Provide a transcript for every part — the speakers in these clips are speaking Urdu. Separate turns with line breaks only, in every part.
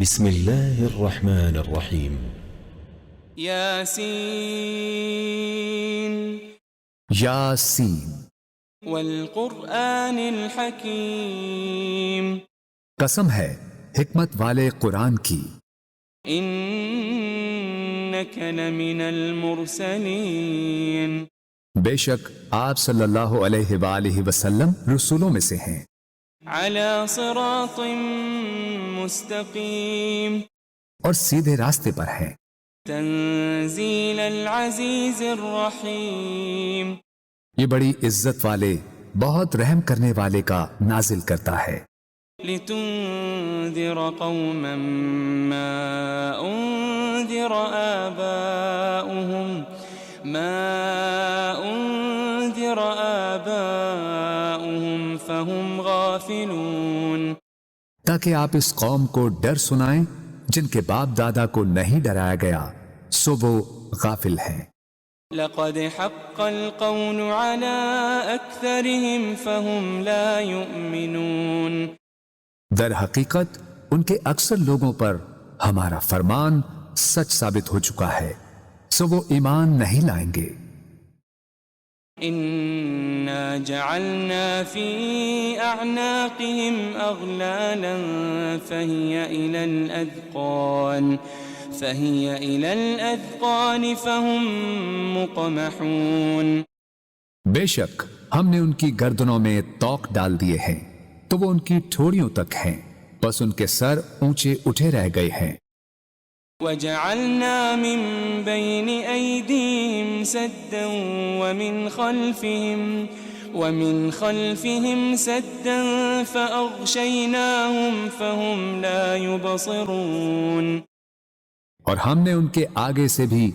بسم الله الرحمن الرحيم
ياسين
یاسین
والقرآن الحكيم
قسم ہے حکمت والے قرآن کی،
إنك لمن المرسلين
بے شک آپ صلی اللہ علیہ وآلہ وسلم رسولوں میں سے ہیں،
على صراط مستقيم
اور سیدھے راستے پر ہیں،
تنزيل العزيز الرحيم
یہ بڑی عزت والے بہت رحم کرنے والے کا نازل کرتا ہے،
لتنذر قوما ما أنذر آباؤهم فهم غافلون
تاکہ آپ اس قوم کو ڈر سنائیں جن کے باپ دادا کو نہیں ڈرایا گیا سو وہ غافل ہیں۔
لقد حق القول على أكثرهم فهم لا يؤمنون
در حقیقت ان کے اکثر لوگوں پر ہمارا فرمان سچ ثابت ہو چکا ہے سو وہ ایمان نہیں لائیں گے۔
إنا جعلنا في أعناقهم أغلالا فهي إلى الأذقان فهم مقمحون
بے شک ہم نے ان کی گردنوں میں توق ڈال دیے ہیں تو وہ ان کی ٹھوڑیوں تک ہیں، بس ان کے سر اونچے اٹھے رہ گئے ہیں۔
وجعلنا من بين أيديهم سدا ومن خلفهم سدا فأغشيناهم فهم لا يبصرون
اور ہم نے ان کے آگے سے بھی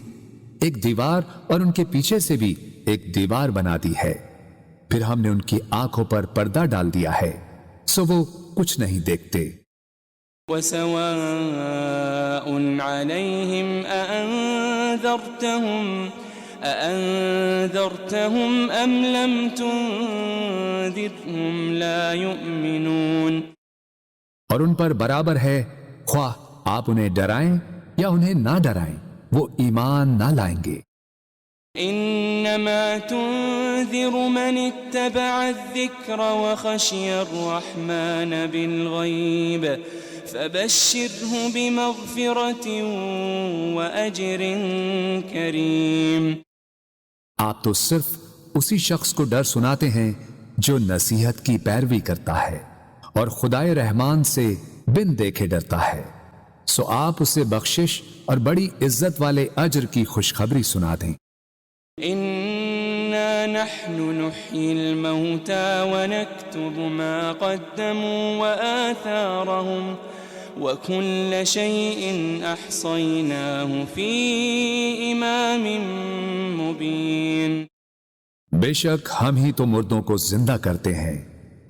ایک دیوار اور ان کے پیچھے سے بھی ایک دیوار بنا دی ہے، پھر ہم نے ان کی آنکھوں پر پردہ ڈال دیا ہے سو وہ کچھ نہیں دیکھتے۔
وسواء عليهم أأنذرتهم أم لم تنذرهم لا يؤمنون
اور ان پر برابر ہے خواہ آپ انہیں ڈرائیں یا انہیں نہ ڈرائیں وہ ایمان نہ لائیں گے۔
إنما تنذر من اتبع الذكر وخشي الرحمن بالغيب فبشره بمغفرة وأجر كريم
آپ تو صرف اسی شخص کو ڈر سناتے ہیں جو نصیحت کی پیروی کرتا ہے اور خدائے رحمان سے بن دیکھے ڈرتا ہے، سو آپ اسے بخشش اور بڑی عزت والے اجر کی خوشخبری سنا دیں۔
إنا نحن نحيي الموتى ونكتب ما قدموا وآثارهم وكل شيء أحصيناه في إمام مبين
بے شک ہم ہی تو مردوں کو زندہ کرتے ہیں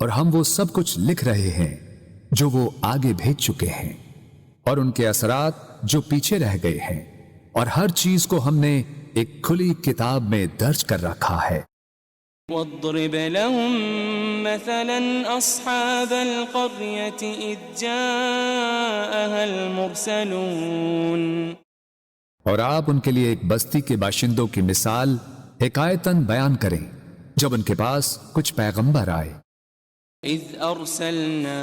اور ہم وہ سب کچھ لکھ رہے ہیں جو وہ آگے بھیج چکے ہیں اور ان کے اثرات جو پیچھے رہ گئے ہیں، اور ہر چیز کو ہم نے ایک کھلی کتاب میں درج کر رکھا ہے۔
واضرب لهم مثلا أصحاب القرية إذ جاءها المرسلون
اور آپ ان کے لیے ایک بستی کے باشندوں کی مثال حکایتاً بیان کریں جب ان کے پاس کچھ پیغمبر آئے۔
إذ أرسلنا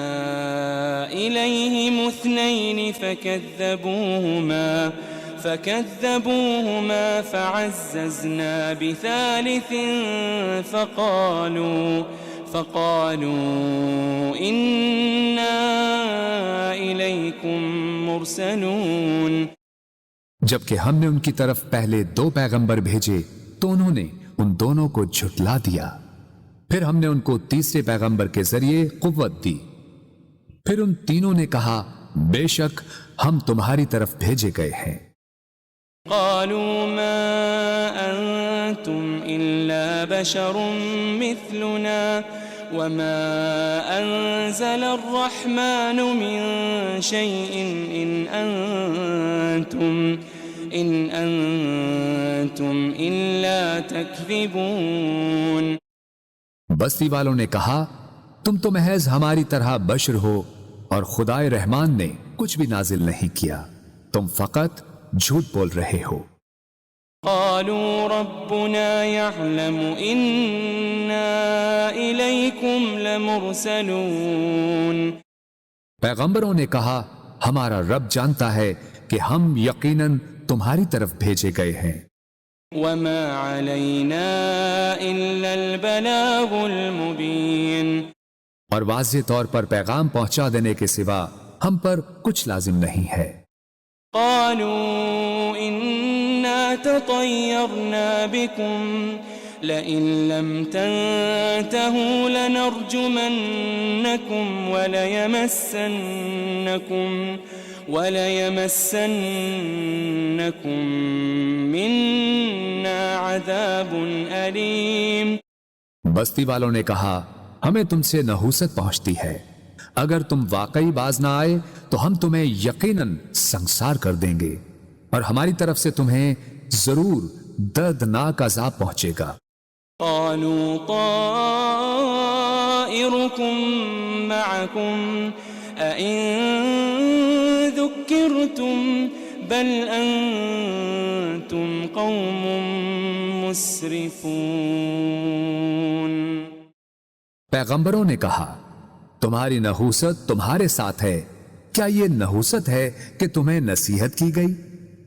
إليهم اثنين فكذبوهما فعززنا بثالث فقالوا إنا إليكم مرسلون
جبکہ ہم نے ان کی طرف پہلے 2 پیغمبر بھیجے تو انہوں نے ان دونوں کو جھٹلا دیا، پھر ہم نے ان کو تیسرے پیغمبر کے ذریعے قوت دی، پھر ان تینوں نے کہا بے شک ہم تمہاری طرف بھیجے گئے ہیں۔
قالوا ما أنتم إلا بشر مثلنا وما أنزل الرحمن من شيء إن أنتم إلا تكذبون
بستی والوں نے کہا تم تو محض ہماری طرح بشر ہو اور خدائے رحمان نے کچھ بھی نازل نہیں کیا، تم فقط جھوٹ بول رہے ہو۔
قالوا ربنا يعلم إنا إليكم لمرسلون۔
پیغمبروں نے کہا ہمارا رب جانتا ہے کہ ہم یقیناً تمہاری طرف بھیجے گئے ہیں۔
وما علينا إلا البلاغ المبين۔
اور واضح طور پر پیغام پہنچا دینے کے سوا ہم پر کچھ لازم نہیں ہے۔
قالوا إنا تطيرنا بكم لئن لم تنتهوا لنرجمنكم وليمسنكم منا عذاب أليم۔
بستی والوں نے کہا ہمیں تم سے نحوست پہنچتی ہے، اگر تم واقعی باز نہ آئے تو ہم تمہیں یقیناً سنسار کر دیں گے، اور ہماری طرف سے تمہیں ضرور دردناک عذاب پہنچے گا۔
قالوا طائركم معكم أئن ذكرتم بل أنتم قوم مسرفون۔
پیغمبروں نے کہا تمہاری نحوست تمہارے ساتھ ہے، کیا یہ نحوست ہے کہ تمہیں نصیحت کی گئی؟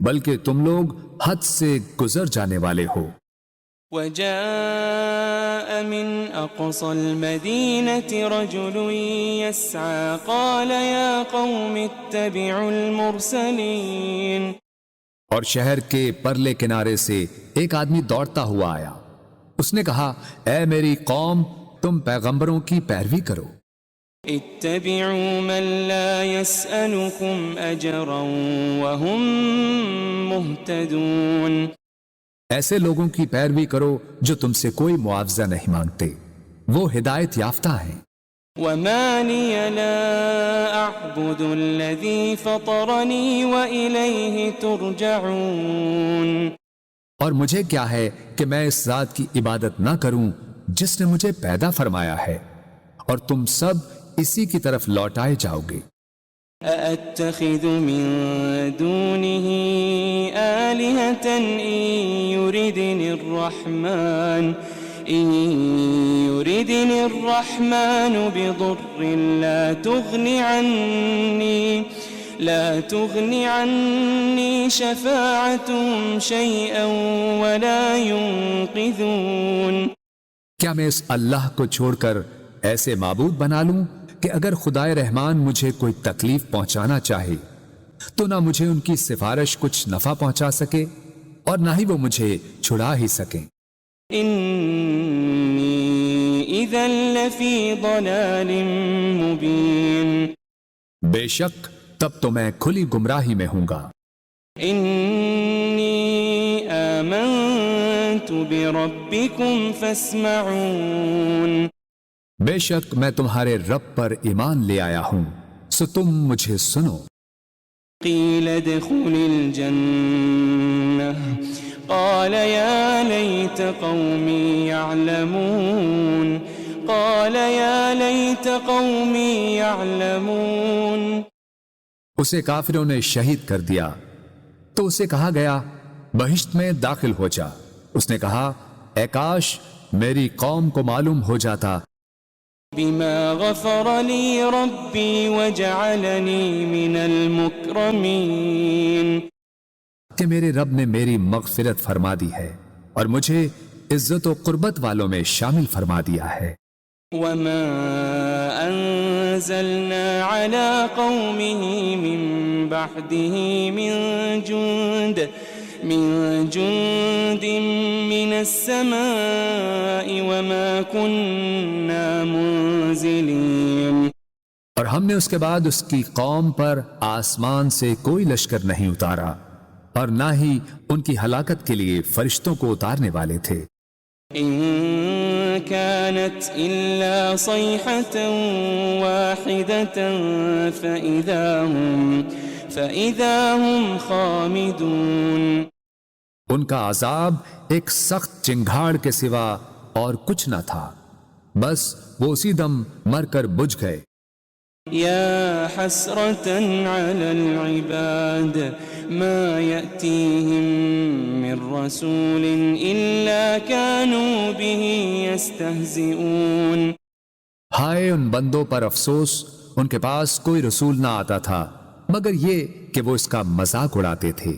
بلکہ تم لوگ حد سے گزر جانے والے ہو۔
وجاء من أقصى المدينة رجل يسعى قال يا قوم اتبعوا المرسلين۔
اور شہر کے پرلے کنارے سے ایک آدمی دوڑتا ہوا آیا، اس نے کہا اے میری قوم تم پیغمبروں کی پیروی کرو۔
اتبعوا من لا يسألكم أجرا وهم مهتدون۔
ایسے لوگوں کی پیروی کرو جو تم سے کوئی معاوضہ نہیں مانگتے، وہ ہدایت یافتہ ہیں۔
وما لي لا أعبد الذي فطرني وإليه ترجعون۔
اور مجھے کیا ہے کہ میں اس ذات کی عبادت نہ کروں جس نے مجھے پیدا فرمایا ہے، اور تم سب اسی کی طرف لوٹائے جاؤ گے۔
أأتخذ من دونه آلهة إن يردني الرحمن بضر لا تغني عني شفاعتهم شيئا ولا ينقذون۔
کیا میں اس اللہ کو چھوڑ کر ایسے معبود بنا لوں کہ اگر خدائے رحمان مجھے کوئی تکلیف پہنچانا چاہے تو نہ مجھے ان کی سفارش کچھ نفع پہنچا سکے اور نہ ہی وہ مجھے چھڑا ہی سکیں۔
انی اذا لفی ضلال مبین۔
بے شک تب تو میں کھلی گمراہی میں ہوں گا۔
انی آمنت بربکم فاسمعون۔
بے شک میں تمہارے رب پر ایمان لے آیا ہوں، سو تم مجھے سنو۔
قیل ادخل الجنہ قال یا لیت قومی یعلمون۔ قال یا لیت قومی یعلمون۔
اسے کافروں نے شہید کر دیا تو اسے کہا گیا بہشت میں داخل ہو جا۔ اس نے کہا اے کاش میری قوم کو معلوم ہو جاتا
بما غفر لی ربی وجعلنی من المکرمین،
کہ میرے رب نے میری مغفرت فرما دی ہے اور مجھے عزت و قربت والوں میں شامل فرما دیا ہے۔
وما انزلنا على قومه من بعده من جند من السماء وما كنا منزلين۔
اور ہم نے اس کے بعد اس کی قوم پر آسمان سے کوئی لشکر نہیں اتارا اور نہ ہی ان کی ہلاکت کے لیے فرشتوں کو اتارنے والے تھے۔
إن كانت إلا صيحة واحدة فإذا هم خامدون۔
ان کا عذاب ایک سخت چنگھاڑ کے سوا اور کچھ نہ تھا، بس وہ اسی دم مر کر بجھ گئے۔
يا حسرة على العباد ما يأتيهم من رسول إلا كانوا به يستهزئون.
ہائے ان بندوں پر افسوس، ان کے پاس کوئی رسول نہ آتا تھا مگر یہ کہ وہ اس کا مذاق اڑاتے تھے.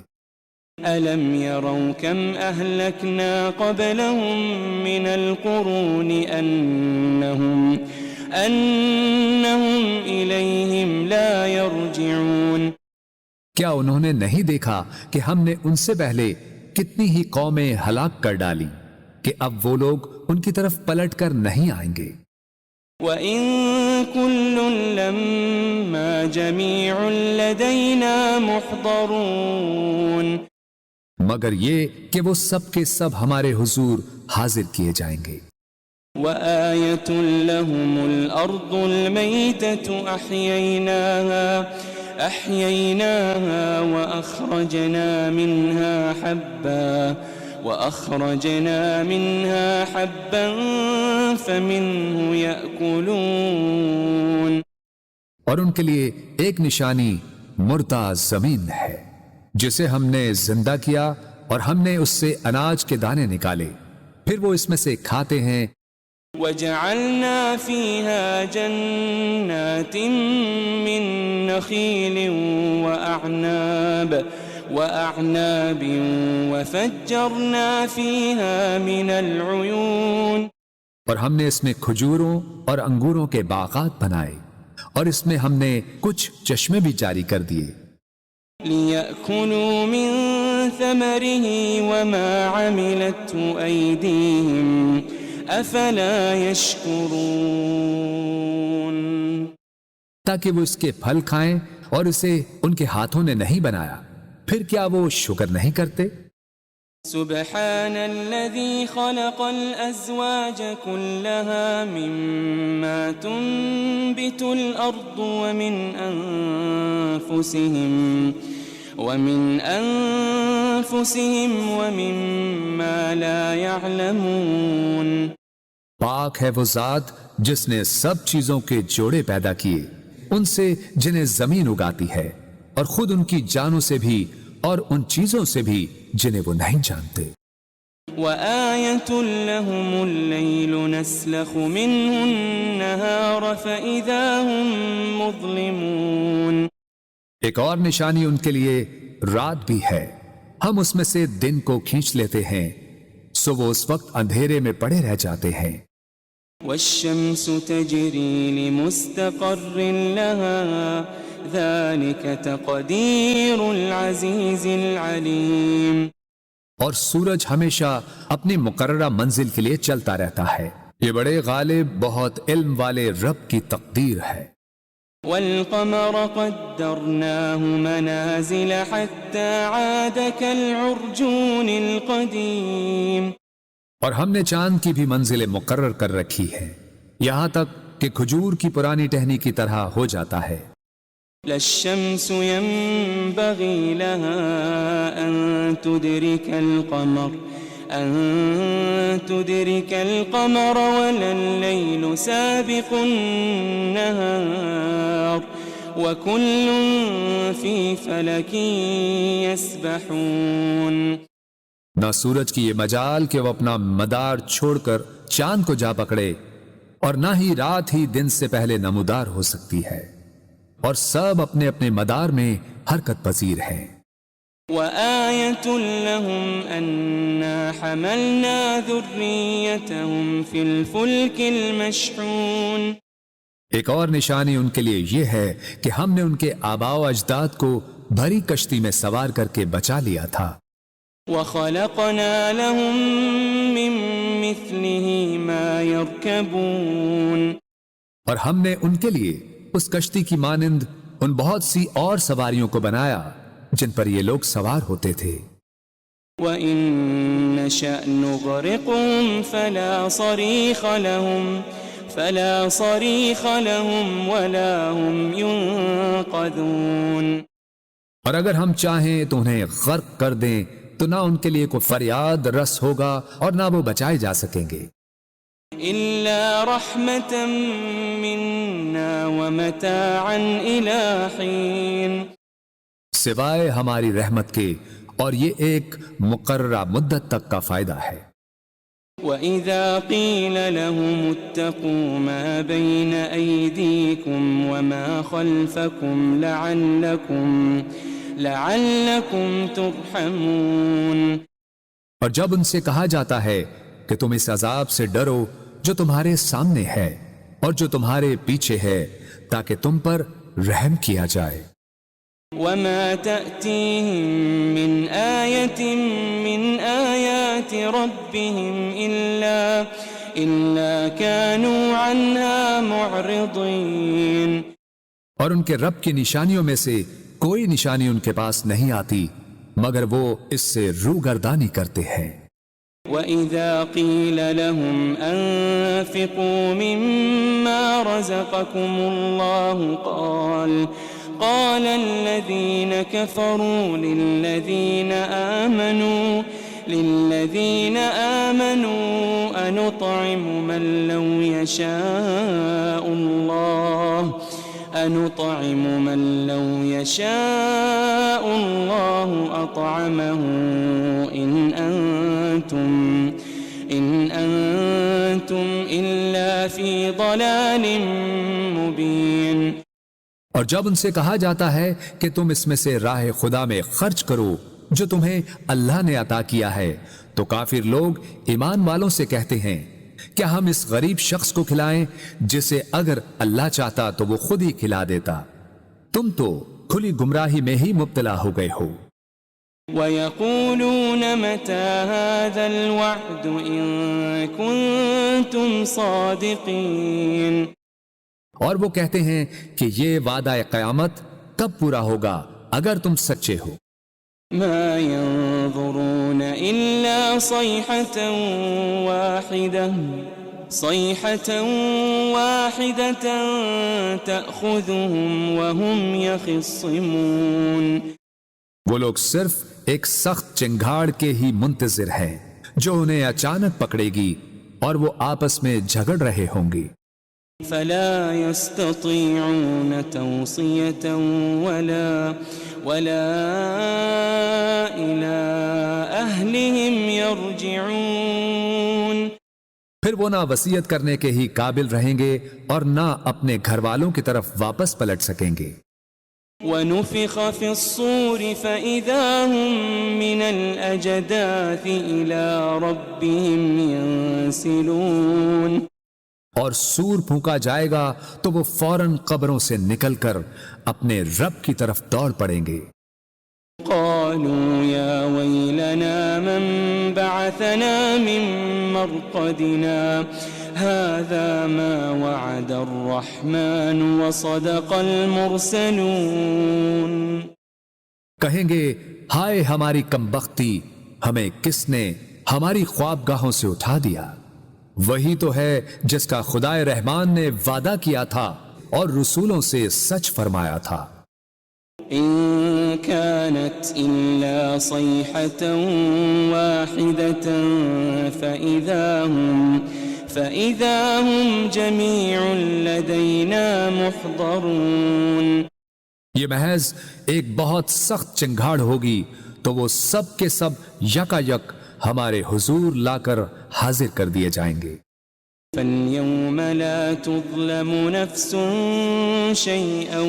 ألم يروا كم أهلكنا قبلهم من القرون أنهم إليهم لا يرجعون.
کیا انہوں نے نہیں دیکھا کہ ہم نے ان سے پہلے کتنی ہی قومیں ہلاک کر ڈالی کہ اب وہ لوگ ان کی طرف پلٹ کر نہیں آئیں گے.
وَإِن كُلٌّ لَّمَّا جَمِيعٌ لَّدَيْنَا مُحْضَرُونَ.
مگر یہ کہ وہ سب کے سب ہمارے حضور حاضر کیے جائیں گے.
وَآيَةٌ لَّهُمُ الْأَرْضُ الْمَيْتَةُ أَحْيَيْنَاهَا وَأَخْرَجْنَا مِنْهَا حَبًّا فَمِنْهُ يَأْكُلُونَ.
اور ان کے لیے ایک نشانی مردہ زمین ہے جسے ہم نے زندہ کیا اور ہم نے اس سے اناج کے دانے نکالے، پھر وہ اس میں سے کھاتے ہیں.
وَجَعَلْنَا فِيهَا جَنَّاتٍ مِّن نَّخِيلٍ وَأَعْنَابٍ وَفَجَّرْنَا فِيهَا مِنَ الْعُيُونِ.
اور ہم نے اس میں کھجوروں اور انگوروں کے باغات بنائے اور اس میں ہم نے کچھ چشمے بھی جاری کر دیے.
لِيَأْكُلُوا مِن ثَمَرِهِ وَمَا عَمِلَتْهُ أَيْدِيهِمْ أَفَلَا يَشْكُرُونَ.
تاکہ وہ اس کے پھل کھائیں اور اسے ان کے ہاتھوں نے نہیں بنایا، پھر کیا وہ شکر نہیں کرتے؟
سبحان الذي خلق الأزواج كلها مما تنبت الأرض ومن أنفسهم ومما لا يعلمون.
پاک ہے وہ ذات جس نے سب چیزوں کے جوڑے پیدا کیے، ان سے جنہیں زمین اگاتی ہے، اور خود ان کی جانوں سے بھی اور ان چیزوں سے بھی جنہیں وہ نہیں جانتے.
وَآيَةٌ لَّهُمُ اللَّيْلُ نَسْلَخُ مِنْهُ النَّهَارَ فَإِذَا هُمْ مُظْلِمُونَ.
ایک اور نشانی ان کے لیے رات بھی ہے، ہم اس میں سے دن کو کھینچ لیتے ہیں سو وہ اس وقت اندھیرے میں پڑے رہ جاتے ہیں.
وَالشَّمْسُ تَجْرِي لِمُسْتَقَرٍّ لَّهَا ذَلِكَ تَقْدِيرُ الْعَزِيزِ الْعَلِيمِ.
اور سورج ہمیشہ اپنی مقررہ منزل کے لیے چلتا رہتا ہے، یہ بڑے غالب بہت علم والے رب کی تقدیر ہے.
وَالْقَمَرَ قَدَّرْنَاهُ مَنَازِلَ حَتَّى عَادَ كَالْعُرْجُونِ الْقَدِيمِ.
اور ہم نے چاند کی بھی منزلیں مقرر کر رکھی ہے یہاں تک کہ کھجور کی پرانی ٹہنی کی طرح ہو جاتا ہے.
لا الشمس ينبغي لها أن تدرك القمر ولا الليل سابق النهار وكل في فلك يسبحون.
نہ سورج کی یہ مجال کہ وہ اپنا مدار چھوڑ کر چاند کو جا پکڑے، اور نہ ہی رات ہی دن سے پہلے نمودار ہو سکتی ہے، اور سب اپنے اپنے مدار میں حرکت پذیر ہیں.
وَآيَةٌ لَّهُمْ أَنَّا حَمَلْنَا ذُرِّيَّتَهُمْ فِي الْفُلْكِ الْمَشْحُونِ.
ایک اور نشانی ان کے لیے یہ ہے کہ ہم نے ان کے آباء و اجداد کو بھری کشتی میں سوار کر کے بچا لیا تھا.
وَخَلَقْنَا لَهُم مِّن مِّثْلِهِ مَا يَرْكَبُونَ.
اور ہم نے ان کے لیے اس کشتی کی مانند ان بہت سی اور سواریوں کو بنایا جن پر یہ لوگ سوار ہوتے تھے.
وَإِن نَّشَأْ نُغْرِقْهُمْ فَلَا صَرِيخَ لَهُمْ وَلَا هُمْ يُنقَذُونَ.
اور اگر ہم چاہیں تو انہیں غرق کر دیں تو نہ ان کے لیے کوئی فریاد رس ہوگا اور نہ وہ بچائے جا سکیں گے.
إلا رحمة منا ومتاعا إلى حين.
سوائے ہماری رحمت کے، اور یہ ایک مقررہ مدت تک کا فائدہ ہے۔
وَإِذَا قِيلَ لَهُمُ اتَّقُوا مَا بَيْنَ أَيْدِيكُمْ وَمَا خَلْفَكُمْ لَعَلَّكُمْ تُرْحَمُونَ،
اور جب ان سے کہا جاتا ہے کہ تم اس عذاب سے ڈرو جو تمہارے سامنے ہے اور جو تمہارے پیچھے ہے، تاکہ تم پر رحم کیا جائے۔
وَمَا تَأْتِيهِم مِّنْ آيَةٍ مِّنْ آيَاتِ رَبِّهِمْ إِلَّا كَانُوا عَنْهَا مُعْرِضِينَ،
اور ان کے رب کی نشانیوں میں سے کوئی نشانی ان کے پاس نہیں آتی مگر وہ اس سے روگردانی کرتے ہیں۔
وَإِذَا قِيلَ لَهُمْ أَنفِقُوا مِمَّا رَزَقَكُمُ اللَّهُ قال الذين كفروا للذين آمنوا أنطعم من لو يشاء الله أطعمه إن أنتم إلا في ضلال مبين۔
اور جب ان سے کہا جاتا ہے کہ تم اس میں سے راہ خدا میں خرچ کرو جو تمہیں اللہ نے عطا کیا ہے، تو کافر لوگ ایمان والوں سے کہتے ہیں کیا ہم اس غریب شخص کو کھلائیں جسے اگر اللہ چاہتا تو وہ خود ہی کھلا دیتا، تم تو کھلی گمراہی میں ہی مبتلا ہو گئے ہو۔
وَيَقُولُونَ مَتَى هَذَا الْوَعْدُ إِن كُنتُمْ صَادِقِينَ،
اور وہ کہتے ہیں کہ یہ وعدہ قیامت کب پورا ہوگا اگر تم سچے ہو۔
ما ينظرون إلا صيحة واحدة تأخذهم وهم يخصمون،
وہ لوگ صرف ایک سخت چنگھاڑ کے ہی منتظر ہیں جو انہیں اچانک پکڑے گی اور وہ آپس میں جھگڑ رہے ہوں گے۔
فلا يستطيعون توصية ولا إلى أهلهم يرجعون،
پھر وہ نہ وصیت کرنے کے ہی قابل رہیں گے اور نہ اپنے گھر والوں کی طرف واپس پلٹ سکیں گے۔
ونفخ في الصور فإذا هم من الأجداث إلى ربهم ينسلون،
اور سور پھونکا جائے گا تو وہ فوراً قبروں سے نکل کر اپنے رب کی طرف دوڑ پڑیں گے۔
قالوا يا ويلنا من بعثنا من مرقدنا هذا ما وعد الرحمن وصدق المرسلون،
کہیں گے ہائے ہماری کمبختی، ہمیں کس نے ہماری خوابگاہوں سے اٹھا دیا، وہی تو ہے جس کا خدائے رحمان نے وعدہ کیا تھا اور رسولوں سے سچ فرمایا تھا۔
إن كانت إلا صيحة واحدة فإذا هم جميع لدينا محضرون،
یہ محض ایک بہت سخت چنگھاڑ ہوگی تو وہ سب کے سب یکا یک ہمارے حضور لا کر حاضر کر دیے جائیں گے۔
فَالْيَوْمَ لَا تُظْلَمُ نَفْسٌ شَيْئًا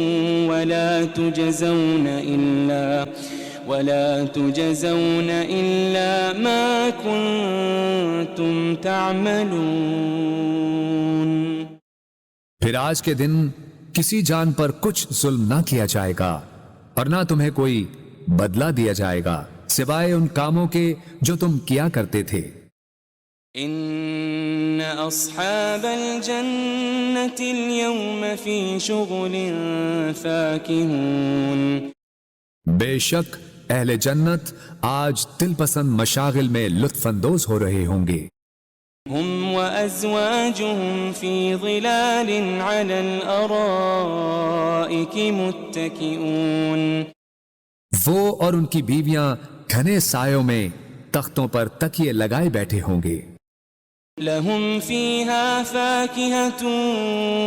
وَلَا تُجَزَوْنَ إِلَّا مَا كُنتُمْ تَعْمَلُونَ،
پھر آج کے دن کسی جان پر کچھ ظلم نہ کیا جائے گا اور نہ تمہیں کوئی بدلہ دیا جائے گا سوائے ان کاموں کے جو تم کیا کرتے تھے۔
ان اصحاب الجنة اليوم في شغل فاكهون،
بے شک اہل جنت آج دل پسند مشاغل میں لطف اندوز ہو رہے ہوں گے۔
هم وازواجهم في ظلال على الارائك متكئون،
وہ اور ان کی بیویاں گھنے سایوں میں تختوں پر تکیے لگائے بیٹھے ہوں گے۔
لهم فيها فاكهة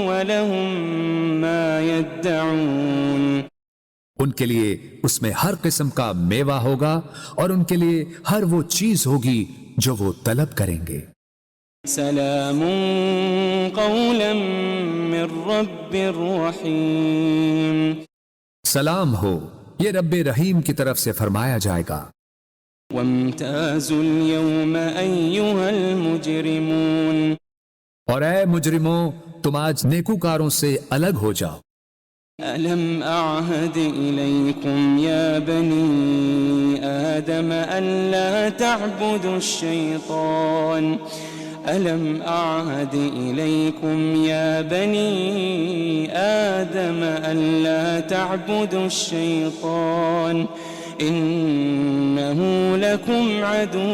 ولهم ما يدعون
ان کے لیے اس میں ہر قسم کا میوہ ہوگا اور ان کے لیے ہر وہ چیز ہوگی جو وہ طلب کریں گے۔
سلام قولا من رب رحیم،
سلام ہو، یہ رب رحیم کی طرف سے فرمایا جائے گا۔
وامتازوا اليوم أيها المجرمون،
اور اے مجرموں، تم آج نیکوکاروں سے الگ ہو جاؤ۔
ألم أعهد إليكم يا بني آدم ألا تعبدوا الشيطان ألم أعهد إليكم يا بني آدم ألا تعبدوا الشيطان إنه لكم عدو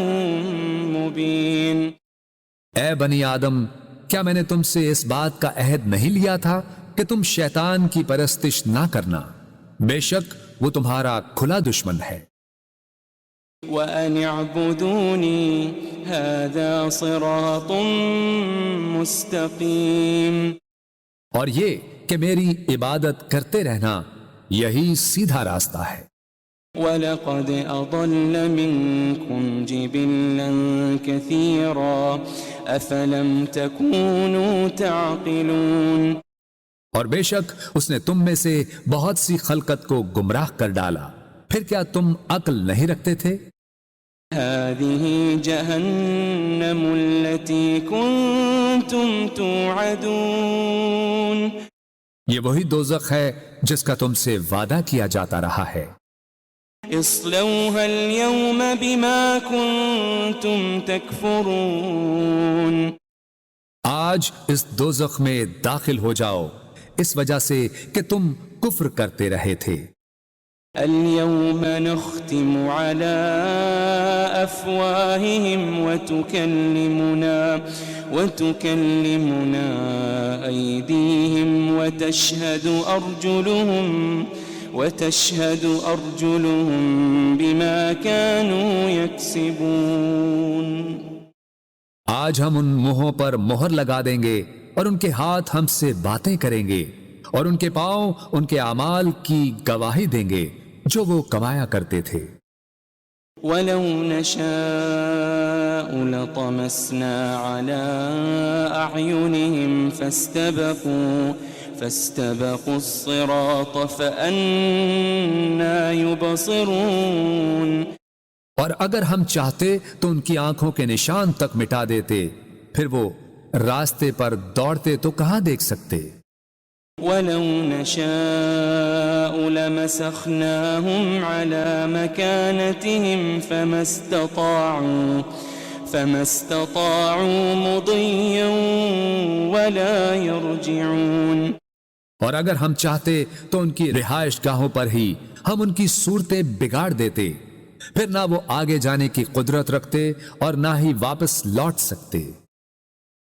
مبين۔
اے بنی آدم، کیا میں نے تم سے اس بات کا عہد نہیں لیا تھا کہ تم شیطان کی پرستش نہ کرنا؟ بے شک وہ تمہارا کھلا دشمن ہے۔
وَأَنِ اعْبُدُونِي هَذَا صِرَاطٌ مُسْتَقِيمٌ،
اور یہ کہ میری عبادت کرتے رہنا یہی سیدھا راستہ ہے۔
وَلَقَدْ أَضَلَّ مِنْكُمْ جِبِلًّا كَثِيرًا أَفَلَمْ تَكُونُوا تَعْقِلُونَ،
اور بے شک اس نے تم میں سے بہت سی خلقت کو گمراہ کر ڈالا، پھر کیا تم عقل نہیں رکھتے تھے؟
هذه جهنم التي كنتم توعدون،
یہ وہی دوزخ ہے جس کا تم سے وعدہ کیا جاتا رہا ہے۔
اصلوها اليوم بما كنتم تكفرون،
آج اس دوزخ میں داخل ہو جاؤ اس وجہ سے کہ تم کفر کرتے رہے تھے۔
اليوم نختم على أفواههم وتكلمنا أيديهم وتشهد أرجلهم بما كانوا يكسبون۔
آج ہم ان منہوں پر مہر لگا دیں گے اور ان کے ہاتھ ہم سے باتیں کریں گے اور ان کے پاؤں ان کے اعمال کی گواہی دیں گے جو وہ کمایا کرتے تھے۔
وَلَوْ نَشَاءُ لَطَمَسْنَا عَلَىٰ أَعْيُنِهِمْ فَاسْتَبَقُوا الصِّرَاطَ فَأَنَّىٰ يُبْصِرُونَ،
اور اگر ہم چاہتے تو ان کی آنکھوں کے نشان تک مٹا دیتے، پھر وہ راستے پر دوڑتے تو کہاں دیکھ سکتے۔
وَلَوْ نَشَاءُ لَمَسَخْنَاهُمْ عَلَىٰ مَكَانَتِهِمْ فَمَا اسْتَطَاعُوا مُضِيًّا وَلَا يَرْجِعُونَ، اور
اگر ہم چاہتے تو ان کی رہائش گاہوں پر ہی ہم ان کی صورتیں بگاڑ دیتے، پھر نہ وہ آگے جانے کی قدرت رکھتے اور نہ ہی واپس لوٹ سکتے۔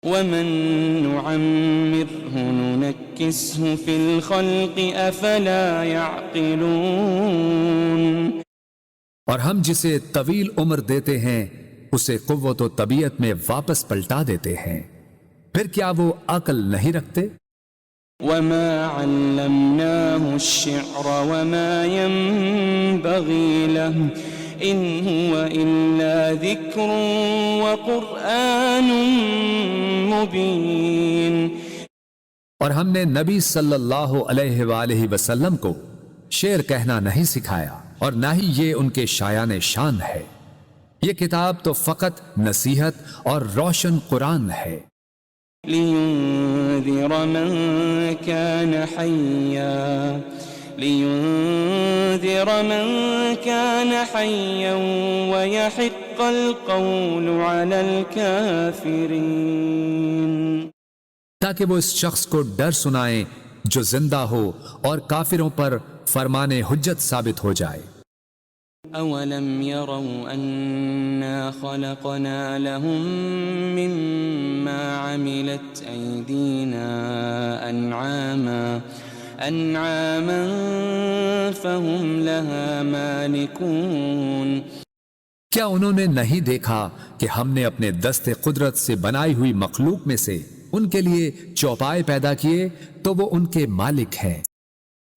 وَمَن نُعَمِّرْهُ نُنَكِّسْهُ فِي الْخَلْقِ أَفَلَا يَعْقِلُونَ،
اور ہم جسے طویل عمر دیتے ہیں اسے قوت و طبیعت میں واپس پلٹا دیتے ہیں، پھر کیا وہ عقل نہیں رکھتے؟
وَمَا عَلَّمْنَاهُ الشِّعْرَ وَمَا يَنبَغِي لَهُ إِنْ هُوَ إِلَّا ذِكْرٌ وَقُرْآنٌ مُبِينٌ،
اور ہم نے نبی صلی اللہ علیہ وآلہ وسلم کو شعر کہنا نہیں سکھایا اور نہ ہی یہ ان کے شایان شان ہے، یہ کتاب تو فقط نصیحت اور روشن قرآن ہے۔
لِيُنذِرَ مَن كَانَ حَيًّا وَيَحِقَّ الْقَوْلُ عَلَى الْكَافِرِينَ،
تاکہ وہ اس شخص کو ڈر سنائیں جو زندہ ہو اور کافروں پر فرمان حجت ثابت ہو جائے۔
أَوَلَمْ يَرَوْا أَنَّا خَلَقْنَا لَهُم مِّمَّا عَمِلَتْ أَيْدِينَا أَنْعَامًا فَهُمْ لَهَا مَالِكُونَ،
کیا انہوں نے نہیں دیکھا کہ ہم نے اپنے دست قدرت سے بنائی ہوئی مخلوق میں سے ان کے لیے چوپائے پیدا کیے تو وہ ان کے مالک ہیں.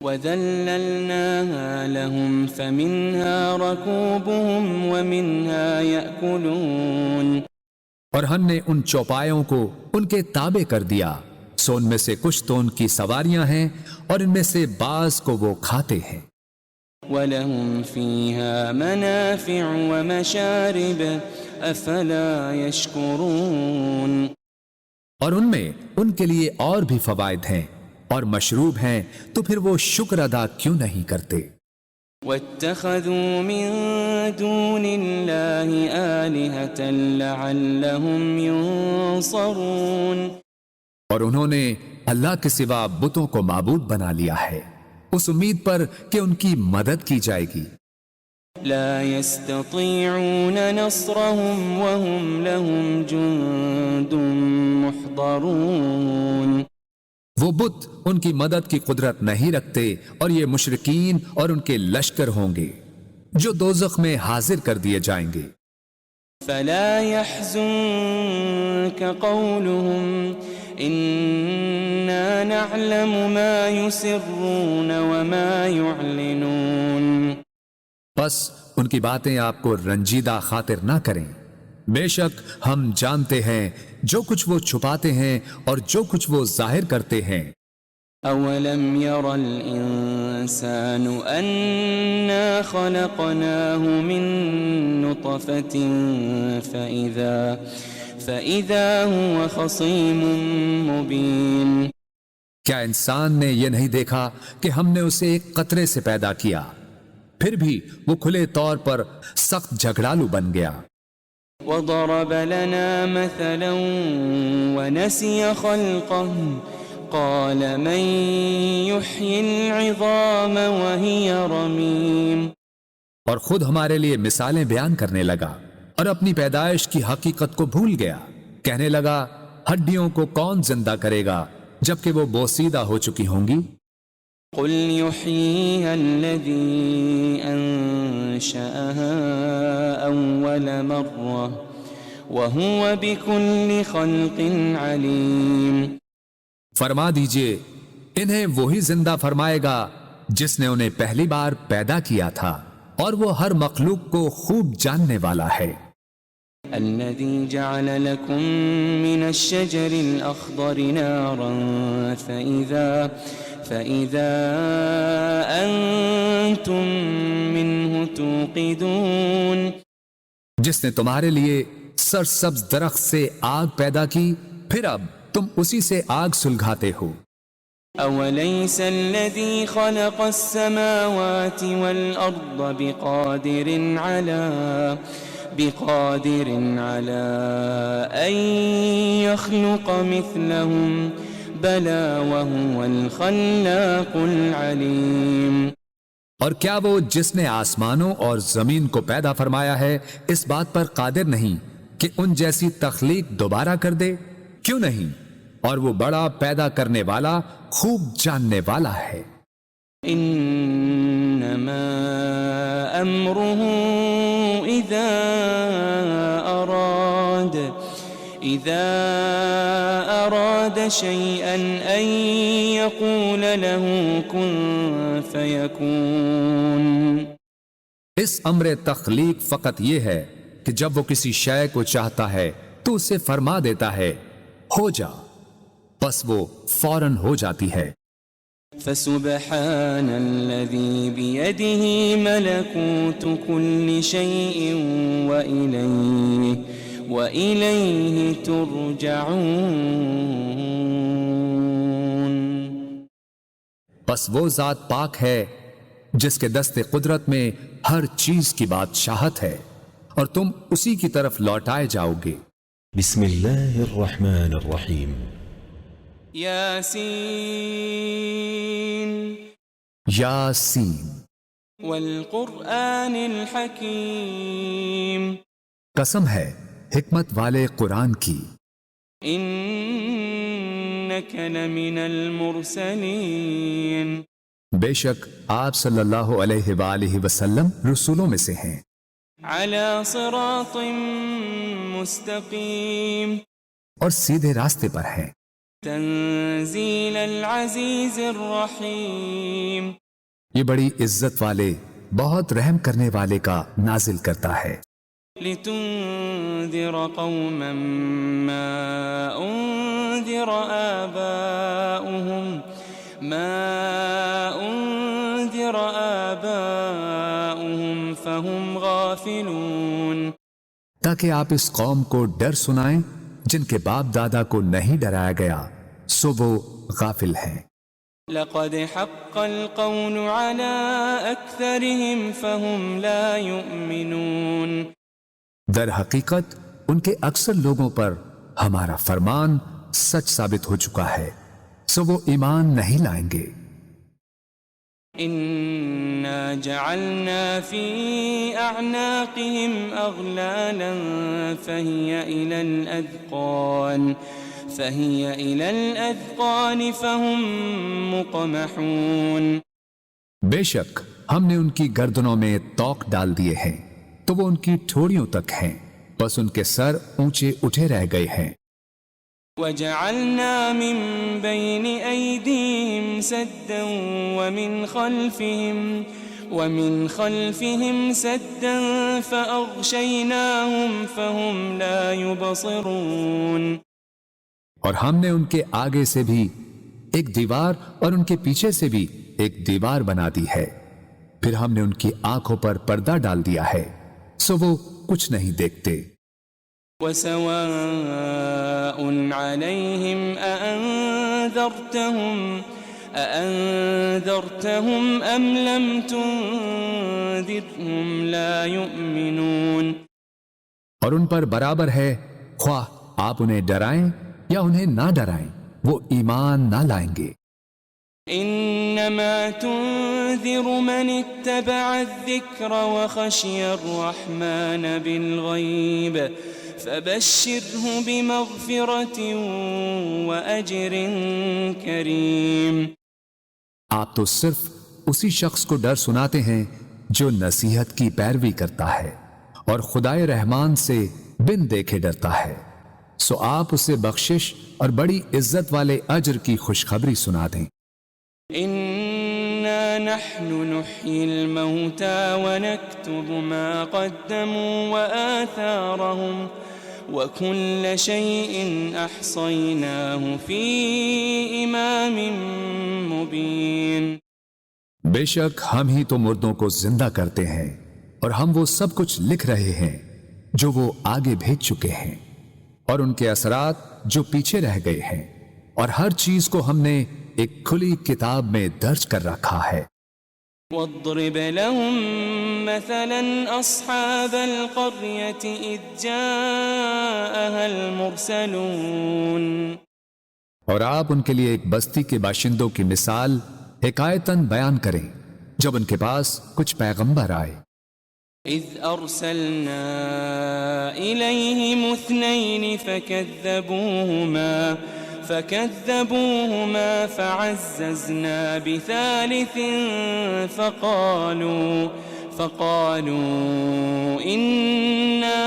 وَذَلَّلْنَاهَا لَهُمْ فَمِنْهَا رَكُوبُهُمْ وَمِنْهَا يَأْكُلُونَ.
اور ہم نے ان چوپایوں کو ان کے تابع کر دیا، سو ان میں سے کچھ تو ان کی سواریاں ہیں اور ان میں سے بعض کو وہ کھاتے ہیں.
وَلَهُمْ فِيهَا مَنَافِعُ وَمَشَارِبُ أَفَلَا يَشْكُرُونَ.
اور ان میں ان کے لیے اور بھی فوائد ہیں اور مشروب ہیں، تو پھر وہ شکر ادا کیوں نہیں کرتے؟
وَاتَّخَذُوا مِن دُونِ اللَّهِ آلِهَةً لَعَلَّهُمْ يُنصَرُونَ.
اور انہوں نے اللہ کے سوا بتوں کو معبود بنا لیا ہے اس امید پر کہ ان کی مدد کی جائے گی.
لا يستطيعون نصرهم وهم لهم جند محضرون.
وہ بت ان کی مدد کی قدرت نہیں رکھتے اور یہ مشرکین اور ان کے لشکر ہوں گے جو دوزخ میں حاضر کر دیے جائیں گے.
فلا يحزنك قولهم إنا نعلم ما يسرون وما يعلنون.
بس ان کی باتیں آپ کو رنجیدہ خاطر نہ کریں، بے شک ہم جانتے ہیں جو کچھ وہ چھپاتے ہیں اور جو کچھ وہ ظاہر کرتے ہیں.
أولم ير الإنسان أنا خلقناه من نطفة فإذا هو خصيم مبين.
کیا انسان نے یہ نہیں دیکھا کہ ہم نے اسے ایک قطرے سے پیدا کیا، پھر بھی وہ کھلے طور پر سخت جھگڑالو بن گیا.
وضرب لنا مثلا ونسي خلقه قال من يحيي العظام وهي رميم.
اور خود ہمارے لیے مثالیں بیان کرنے لگا اور اپنی پیدائش کی حقیقت کو بھول گیا. کہنے لگا ہڈیوں کو کون زندہ کرے گا جبکہ وہ بوسیدہ ہو چکی ہوں گی.
قل يحييها الذي أنشأها أول مرة وهو بكل خلق عليم.
فرما دیجئے انہیں وہی زندہ فرمائے گا جس نے انہیں پہلی بار پیدا کیا تھا اور وہ ہر مخلوق کو خوب جاننے والا ہے.
الذي جعل لكم من الشجر الأخضر نارا فإذا أنتم منه توقدون.
جس نے تمہارے لیے سرسبز درخت سے آگ پیدا کی پھر اب تم اسی سے آگ سلگھاتے ہو.
أوليس الذي خلق السماوات والأرض بقادر على أن يخلق مثلهم بلى وهو الخلاق العليم.
اور کیا وہ جس نے آسمانوں اور زمین کو پیدا فرمایا ہے اس بات پر قادر نہیں کہ ان جیسی تخلیق دوبارہ کر دے؟ کیوں نہیں، اور وہ بڑا پیدا کرنے والا خوب جاننے والا ہے.
انما امره اذا اراد شيئا ان يقول له كن فيكون.
اس امر تخلیق فقط یہ ہے کہ جب وہ کسی شے کو چاہتا ہے تو اسے فرما دیتا ہے ہو جا، بس وہ فوراً ہو جاتی ہے.
فسبحان الذي بيده ملكوت كل شيء وإليه ترجعون.
بس وہ ذات پاک ہے جس کے دست قدرت میں ہر چیز کی بادشاہت ہے اور تم اسی کی طرف لوٹائے جاؤ گے.
بسم اللہ الرحمن الرحیم.
یاسین
یاسین
والقرآن الحکیم.
قسم ہے حکمت والے قرآن کی.
انک لمن المرسلین.
بے شک آپ صلی اللہ علیہ وآلہ وسلم رسولوں میں سے ہیں.
على صراط مستقيم
اور سیدھے راستے پر ہیں۔
تنزيل العزيز الرحيم
یہ بڑی عزت والے، بہت رحم کرنے والے کا نازل کرتا ہے۔
لتنذر قوما ما أنذر آباؤهم فهم غافلون،
تاکہ آپ اس قوم کو ڈر سنائیں جن کے باپ دادا کو نہیں ڈرایا گیا، سو وہ غافل ہیں۔
لقد حق القول على أكثرهم فهم لا يؤمنون،
در حقیقت ان کے اکثر لوگوں پر ہمارا فرمان سچ ثابت ہو چکا ہے، سو وہ ایمان نہیں لائیں گے۔
إنا جعلنا في أعناقهم أغلالا فهي إلى الأذقان فهم مقمحون،
بے شک ہم نے ان کی گردنوں میں توق ڈال دیے ہیں تو وہ ان کی ٹھوڑیوں تک ہیں، بس ان کے سر اونچے اٹھے رہ گئے ہیں۔
وجعلنا من بين أيديهم سدا ومن خلفهم سدا فأغشيناهم فهم لا يبصرون،
اور ہم نے ان کے آگے سے بھی ایک دیوار اور ان کے پیچھے سے بھی ایک دیوار بنا دی ہے، پھر ہم نے ان کی آنکھوں پر پردہ ڈال دیا ہے، سو وہ کچھ نہیں دیکھتے۔
وسواء عليهم أأنذرتهم أم لم تنذرهم لا يؤمنون،
اور ان پر برابر ہے خواہ آپ انہیں ڈرائیں یا انہیں نہ ڈرائیں، وہ ایمان نہ لائیں گے۔
إنما تنذر من اتبع الذكر وخشي الرحمن بالغيب فبشره بمغفرة وأجر كريم،
آپ تو صرف اسی شخص کو ڈر سناتے ہیں جو نصیحت کی پیروی کرتا ہے اور خدائے رحمان سے بن دیکھے ڈرتا ہے، سو آپ اسے بخشش اور بڑی عزت والے اجر کی خوشخبری سنا دیں۔
إنا نحن نحيي الموتى ونكتب ما قدموا وآثارهم وكل شيء أحصيناه في إمام مبين،
بے شک ہم ہی تو مردوں کو زندہ کرتے ہیں اور ہم وہ سب کچھ لکھ رہے ہیں جو وہ آگے بھیج چکے ہیں، اور ان کے اثرات جو پیچھے رہ گئے ہیں، اور ہر چیز کو ہم نے ایک کھلی کتاب میں درج کر رکھا ہے۔
واضرب لهم مثلا أصحاب القرية إذ جاءها المرسلون،
اور آپ ان کے لیے ایک بستی کے باشندوں کی مثال حکایتاً بیان کریں جب ان کے پاس کچھ پیغمبر آئے۔
إذ أرسلنا إليهم اثنين فكذبوهما فعززنا بثالث فقالوا إنا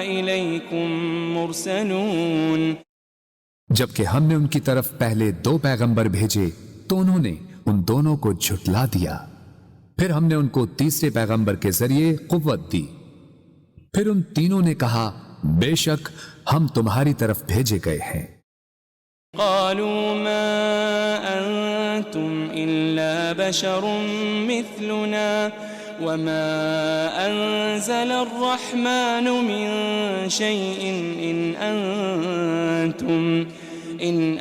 إليكم مرسلون،
جبکہ ہم نے ان کی طرف پہلے 2 پیغمبر بھیجے تو انہوں نے ان دونوں کو جھٹلا دیا، پھر ہم نے ان کو تیسرے پیغمبر کے ذریعے قوت دی، پھر ان تینوں نے کہا بے شک ہم تمہاری طرف بھیجے گئے ہیں۔
قالوا ما أنتم إلا بشر مثلنا وما أنزل الرحمن من شيء إن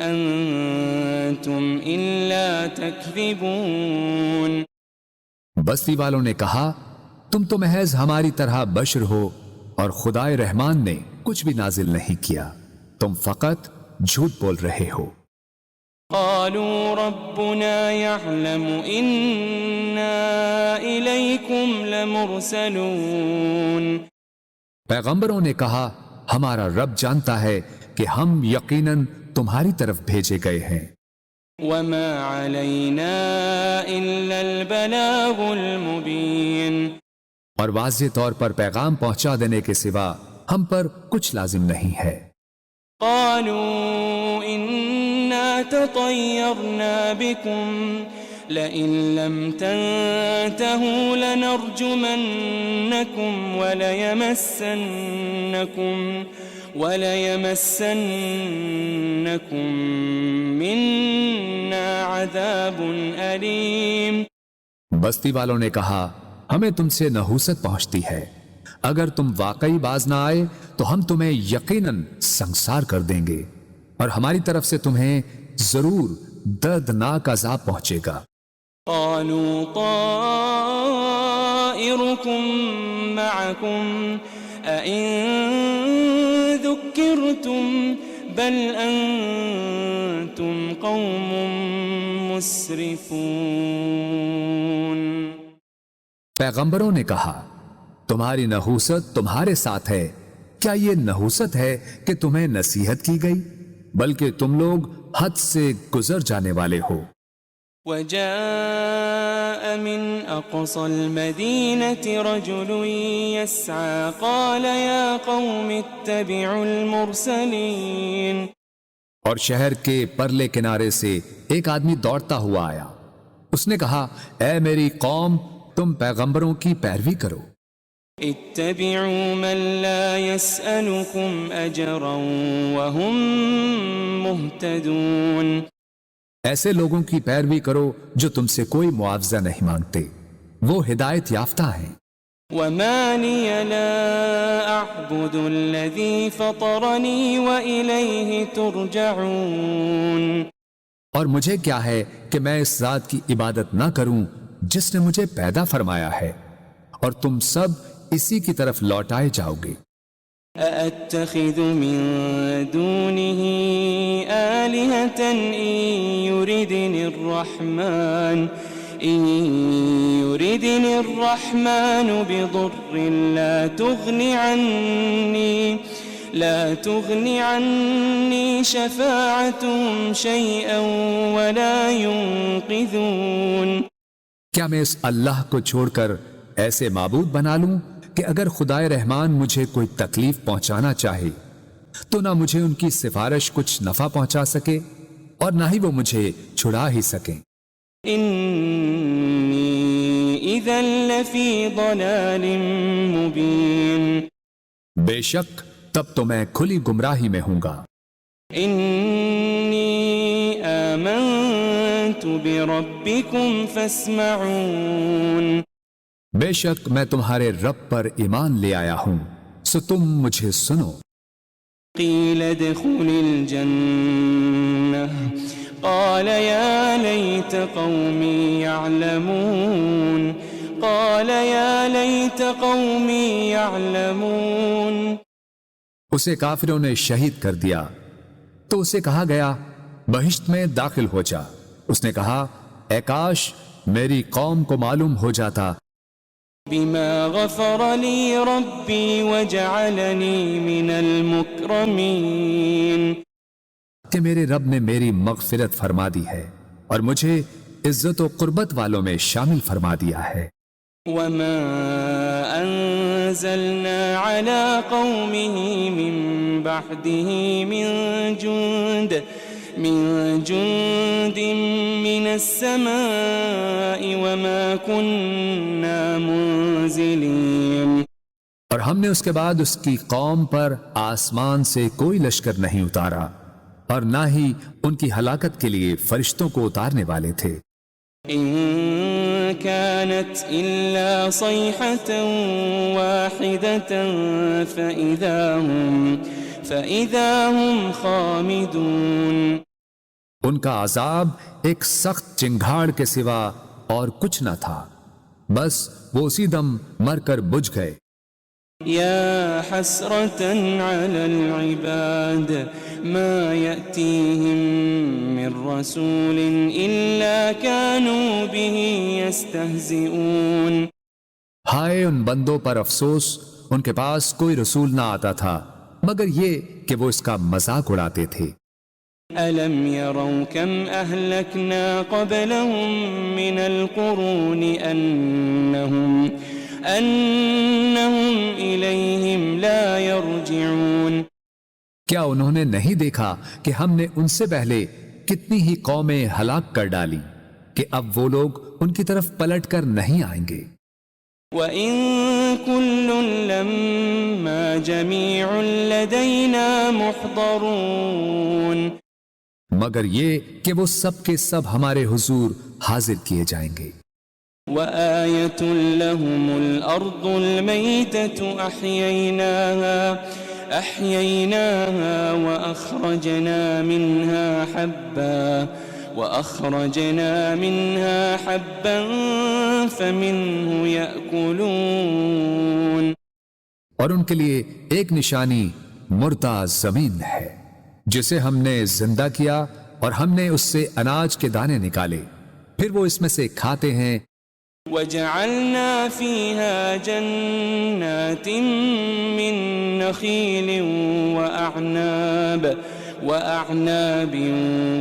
أنتم إلا تكذبون،
بستی والوں نے کہا تم تو محض ہماری طرح بشر ہو اور خدائے رحمان نے کچھ بھی نازل نہیں کیا، تم فقط جھوٹ بول رہے ہو۔
قالوا ربنا يعلم إنا إليكم لمرسلون،
پیغمبروں نے کہا ہمارا رب جانتا ہے کہ ہم یقیناً تمہاری طرف بھیجے گئے ہیں۔
وما علينا إلا البلاغ المبين،
اور واضح طور پر پیغام پہنچا دینے کے سوا ہم پر کچھ لازم نہیں ہے۔
قالوا إنا تطيرنا بكم لئن لم تنتهوا لنرجمنكم وليمسنكم منا عذاب أليم۔
بستی والوں نے کہا ہمیں تم سے نحوست پہنچتی ہے، اگر تم واقعی باز نہ آئے تو ہم تمہیں یقیناً سنسار کر دیں گے اور ہماری طرف سے تمہیں ضرور دردناک عذاب پہنچے گا۔
قالوا طائركم معكم أئن ذكرتم بل أنتم قوم مسرفون۔
پیغمبروں نے کہا تمہاری نحوست تمہارے ساتھ ہے، کیا یہ نحوست ہے کہ تمہیں نصیحت کی گئی؟ بلکہ تم لوگ حد سے گزر جانے والے ہو۔
وجاء من أقصى المدينة رجل يسعى قال يا قوم اتبعوا المرسلين۔
اور شہر کے پرلے کنارے سے ایک آدمی دوڑتا ہوا آیا، اس نے کہا اے میری قوم تم پیغمبروں کی پیروی کرو۔
اتبعوا من لا يسألكم أجرا وهم مهتدون۔
ایسے لوگوں کی پیروی کرو جو تم سے کوئی معاوضہ نہیں مانگتے، وہ ہدایت یافتہ ہیں۔
وما لي لا أعبد الذي فطرني وإليه ترجعون۔
اور مجھے کیا ہے کہ میں اس ذات کی عبادت نہ کروں جس نے مجھے پیدا فرمایا ہے، اور تم سب اسی کی طرف لوٹائے جاؤ گے۔
أأتخذ من دونه آلهة إن يردني الرحمن بضر لا تغني عني شفاعتهم شيئا ولا ينقذون۔
کیا میں اس اللہ کو چھوڑ کر ایسے معبود بنا لوں کہ اگر خدائے رحمان مجھے کوئی تکلیف پہنچانا چاہے تو نہ مجھے ان کی سفارش کچھ نفع پہنچا سکے اور نہ ہی وہ مجھے چھڑا ہی سکیں۔
انی اذا لفی ضلال مبین۔
بے شک تب تو میں کھلی گمراہی میں ہوں گا۔
انی آمنت بربکم فاسمعون۔
بے شک میں تمہارے رب پر ایمان لے آیا ہوں، سو تم مجھے سنو۔
قیل ادخل الجنہ قال یا لیت قومی یعلمون۔ قال یا لیت قومی یعلمون۔
اسے کافروں نے شہید کر دیا تو اسے کہا گیا بہشت میں داخل ہو جا۔ اس نے کہا اے کاش میری قوم کو معلوم ہو جاتا
بما غفر لی ربی وجعلنی من المکرمین،
کہ میرے رب نے میری مغفرت فرما دی ہے اور مجھے عزت و قربت والوں میں شامل فرما دیا ہے۔
وما انزلنا على قومه من بعده من جند من السماء وما كنا منزلين۔
اور ہم نے اس کے بعد اس کی قوم پر آسمان سے کوئی لشکر نہیں اتارا اور نہ ہی ان کی ہلاکت کے لیے فرشتوں کو اتارنے والے تھے۔
إن كانت إلا صيحة واحدة فإذا هم خامدون۔
ان کا عذاب ایک سخت چنگھاڑ کے سوا اور کچھ نہ تھا، بس وہ اسی دم مر کر بجھ گئے۔
يا حسرة على العباد ما يأتيهم من رسول إلا كانوا به يستهزئون۔
ہائے ان بندوں پر افسوس، ان کے پاس کوئی رسول نہ آتا تھا مگر یہ کہ وہ اس کا مذاق اڑاتے تھے۔
ألم يروا كم أهلكنا قبلهم من القرون أنهم إليهم لا يرجعون
کیا انہوں نے نہیں دیکھا کہ ہم نے ان سے پہلے کتنی ہی قومیں ہلاک کر ڈالی کہ اب وہ لوگ ان کی طرف پلٹ کر نہیں آئیں گے؟
وَإِن كُلٌّ لَمَّا جَمِيعٌ لَدَيْنَا مُحْضَرُونَ
مگر یہ کہ وہ سب کے سب ہمارے حضور حاضر کیے جائیں گے۔
وَآيَةٌ لَهُمُ الْأَرْضُ الْمَيْتَةُ أَحْيَيْنَاهَا وَأَخْرَجْنَا مِنْهَا حَبًّا فَمِنْهُ يَأْكُلُونَ
اور ان کے لیے ایک نشانی مردہ زمین ہے جسے ہم نے زندہ کیا اور ہم نے اس سے اناج کے دانے نکالے، پھر وہ اس میں سے کھاتے ہیں۔
وَجَعَلْنَا فِيهَا جَنَّاتٍ مِّن نَخِيلٍ وَأَعْنَابٍ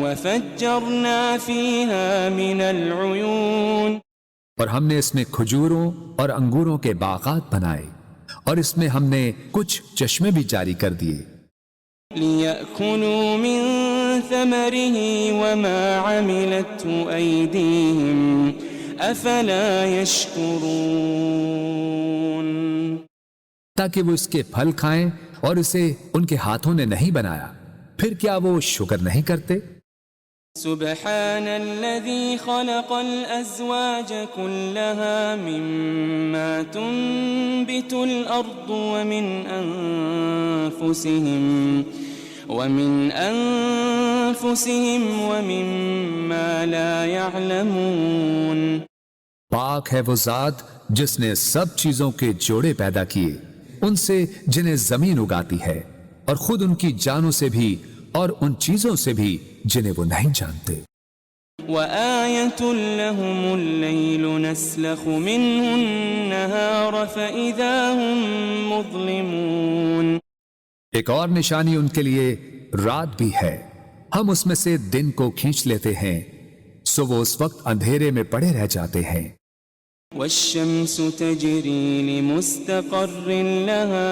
وَفَجَّرْنَا فِيهَا مِنَ الْعُيُونِ
اور ہم نے اس میں کھجوروں اور انگوروں کے باغات بنائے اور اس میں ہم نے کچھ چشمے بھی جاری کر دیے۔
لِيَأْكُلُوا مِن ثَمَرِهِ وَمَا عَمِلَتْهُ أَيْدِيهِمْ أَفَلَا يَشْكُرُونَ
تاکہ وہ اس کے پھل کھائیں اور اسے ان کے ہاتھوں نے نہیں بنایا، پھر کیا وہ شکر نہیں کرتے؟
سبحان الذي خلق الأزواج كلها مما تنبت الأرض ومن أنفسهم ومما لا يعلمون
پاک ہے وہ ذات جس نے سب چیزوں کے جوڑے پیدا کیے، ان سے جنہیں زمین اگاتی ہے اور خود ان کی جانوں سے بھی اور ان چیزوں سے بھی جنہیں وہ نہیں جانتے۔
وَآيَةٌ لَهُمُ اللَّيْلُ نَسْلَخُ مِنْهُ النَّهَارَ فَإِذَا هُمْ مُظْلِمُونَ
ایک اور نشانی ان کے لیے رات بھی ہے، ہم اس میں سے دن کو کھینچ لیتے ہیں، سو وہ اس وقت اندھیرے میں پڑے رہ جاتے ہیں۔
وَالشَّمْسُ تَجْرِي لِمُسْتَقَرٍّ لَهَا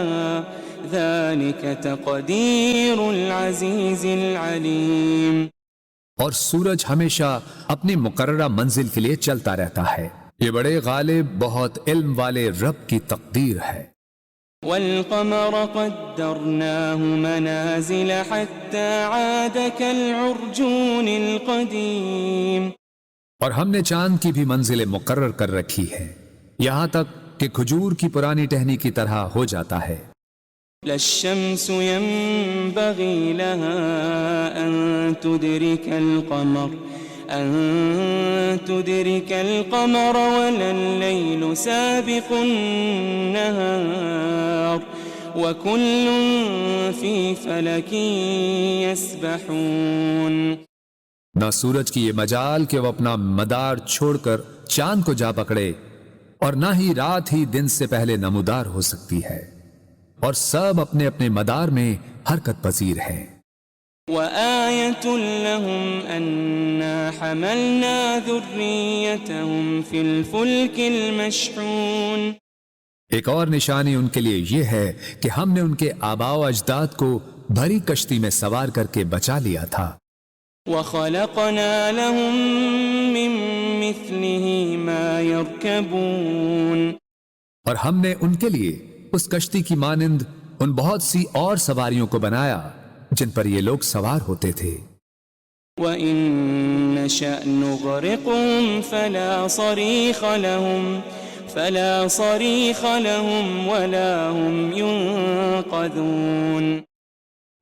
ذَلِكَ تَقْدِيرُ الْعَزِيزِ الْعَلِيمِ
اور سورج ہمیشہ اپنی مقررہ منزل کے لیے چلتا رہتا ہے، یہ بڑے غالب بہت علم والے رب کی تقدیر ہے۔
وَالْقَمَرَ قَدَّرْنَاهُ مَنَازِلَ حَتَّى عَادَ كَالْعُرْجُونِ الْقَدِيمِ
اور ہم نے چاند کی بھی منزلیں مقرر کر رکھی ہے، یہاں تک کہ کھجور کی پرانی ٹہنی کی طرح ہو جاتا ہے۔
لَا الشَّمْسُ يَنبَغِي لَهَا أَن تُدْرِكَ الْقَمَرَ وَلَا اللَّيْلُ سَابِقُ النَّهَارِ وَكُلٌّ فِي فَلَكٍ يَسْبَحُونَ
نہ سورج کی یہ مجال کہ وہ اپنا مدار چھوڑ کر چاند کو جا پکڑے، اور نہ ہی رات ہی دن سے پہلے نمودار ہو سکتی ہے، اور سب اپنے اپنے مدار میں حرکت پذیر ہیں۔
وَآيَةٌ لَهُمْ أَنَّا حَمَلْنَا ذُرِّيَّتَهُمْ فِي الْفُلْكِ الْمَشْحُونِ
ایک اور نشانی ان کے لیے یہ ہے کہ ہم نے ان کے آباء و اجداد کو بھری کشتی میں سوار کر کے بچا لیا تھا۔
وَخَلَقْنَا لَهُم مِّن مِّثْلِهِ مَا يَرْكَبُونَ
اور ہم نے ان کے لیے اس کشتی کی مانند ان بہت سی اور سواریوں کو بنایا جن پر یہ لوگ سوار ہوتے تھے۔
وَإِن نَّشَأْ نُغْرِقْهُمْ فَلَا صَرِيخَ لَهُمْ وَلَا هُمْ يُنقَذُونَ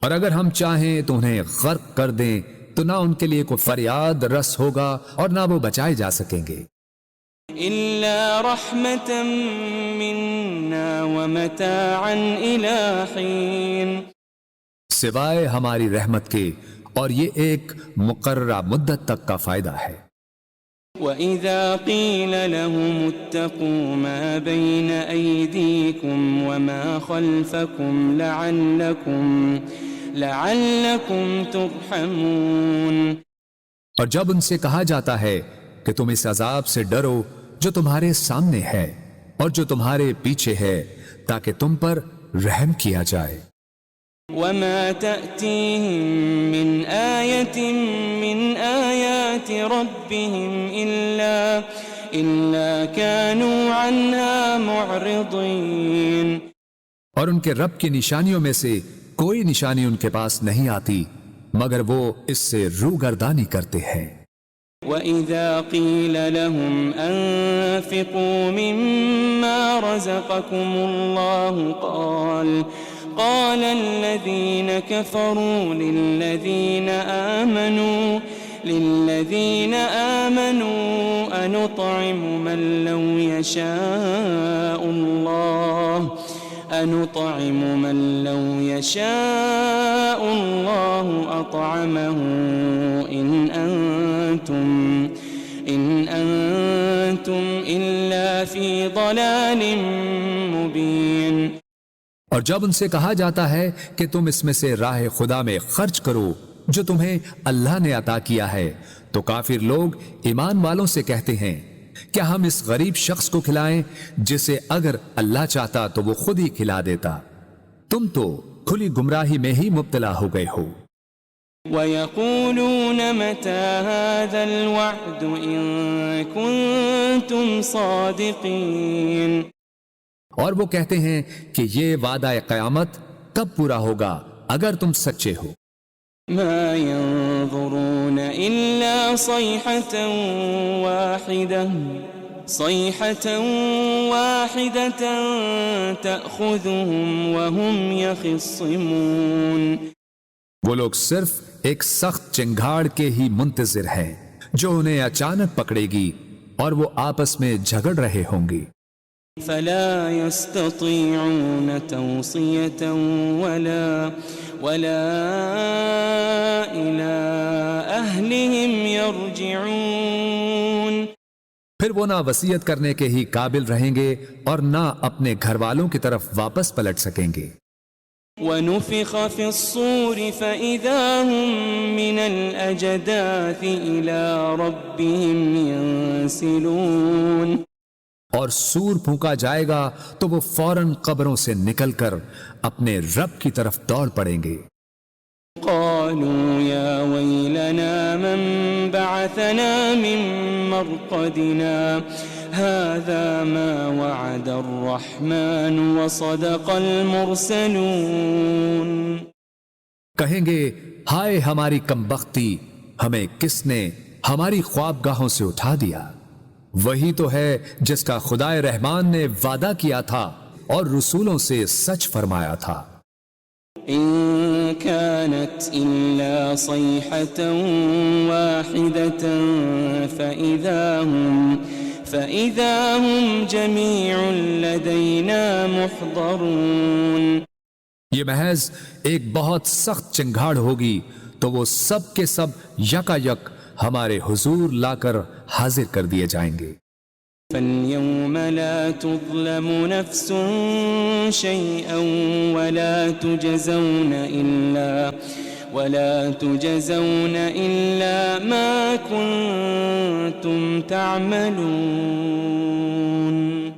اور اگر ہم چاہیں تو انہیں غرق کر دیں تو نہ ان کے لیے کوئی فریاد رس ہوگا اور نہ وہ بچائے جا سکیں گے۔
إِلَّا رَحْمَةً مِّنَّا وَمَتَاعًا إِلَىٰ حِينٍ
سوائے ہماری رحمت کے، اور یہ ایک مقررہ مدت تک کا فائدہ ہے۔
وَإِذَا قِيلَ لَهُمُ اتَّقُوا مَا بَيْنَ أَيْدِيكُمْ وَمَا خَلْفَكُمْ لَعَلَّكُمْ تُرْحَمُونَ
اور جب ان سے کہا جاتا ہے کہ تم اس عذاب سے ڈرو جو تمہارے سامنے ہے اور جو تمہارے پیچھے ہے تاکہ تم پر رحم کیا جائے۔
وما تأتيهم من آية من آيات ربهم إلا كانوا عنها معرضين۔
اور ان کے رب کی نشانیوں میں سے کوئی نشانی ان کے پاس نہیں آتی مگر وہ اس سے روگردانی کرتے ہیں۔
وَإِذَا قِيلَ لَهُمْ أَنفِقُوا مِمَّا رَزَقَكُمُ اللَّهُ قَالَ الَّذِينَ كَفَرُوا لِلَّذِينَ آمَنُوا أَنُطْعِمُ مَن لَّوْ يَشَاءُ اللَّهُ أَطْعَمَهُ إِنْ أَنْتُمْ إِلَّا فِي ضَلَالٍ مُبِينٍ۔
اور جب ان سے کہا جاتا ہے کہ تم اس میں سے راہ خدا میں خرچ کرو جو تمہیں اللہ نے عطا کیا ہے، تو کافر لوگ ایمان والوں سے کہتے ہیں کیا ہم اس غریب شخص کو کھلائیں جسے اگر اللہ چاہتا تو وہ خود ہی کھلا دیتا؟ تم تو کھلی گمراہی میں ہی مبتلا ہو گئے ہو۔
وَيَقُولُونَ مَتَى هَذَا الْوَعْدُ إِن كُنتُمْ صَادِقِينَ۔
اور وہ کہتے ہیں کہ یہ وعدہ قیامت کب پورا ہوگا اگر تم سچے ہو۔
مَا يَنظُرُونَ إِلَّا صَيْحَةً وَاحِدَةً تَأْخُذُهُمْ وَهُمْ يَخِصِّمُونَ۔
وہ لوگ صرف ایک سخت چنگھاڑ کے ہی منتظر ہیں جو انہیں اچانک پکڑے گی اور وہ آپس میں جھگڑ رہے ہوں گے۔
فَلَا يَسْتَطِيعُونَ تَوْصِيَةً وَلَا إِلَىٰ أَهْلِهِمْ يَرْجِعُونَ۔
پھر وہ نہ وصیت کرنے کے ہی قابل رہیں گے اور نہ اپنے گھر والوں کی طرف واپس پلٹ سکیں گے۔
وَنُفِخَ فِي الصُّورِ فَإِذَا هُم مِّنَ الْأَجْدَاثِ إِلَىٰ رَبِّهِمْ يَنسِلُونَ۔
اور سور پھونکا جائے گا تو وہ فوراً قبروں سے نکل کر اپنے رب کی طرف دوڑ پڑیں گے۔
قالوا يا ويلنا من بعثنا من مرقدنا هذا ما وعد الرحمن وصدق المرسلون۔
کہیں گے ہائے ہماری کمبختی، ہمیں کس نے ہماری خوابگاہوں سے اٹھا دیا؟ وہی تو ہے جس کا خدائے رحمان نے وعدہ کیا تھا اور رسولوں سے سچ فرمایا تھا۔
إن كانت إلا صيحة واحدة فإذا هم جميع لدينا محضرون۔
یہ محض ایک بہت سخت چنگھاڑ ہوگی تو وہ سب کے سب یکا یک ہمارے حضور لا کر حاضر کر دیے جائیں گے۔
فَالْيَوْمَ لَا تُظْلَمُ نَفْسٌ شَيْئًا وَلَا تُجَزَوْنَ إِلَّا مَا كُنتُمْ تَعْمَلُونَ۔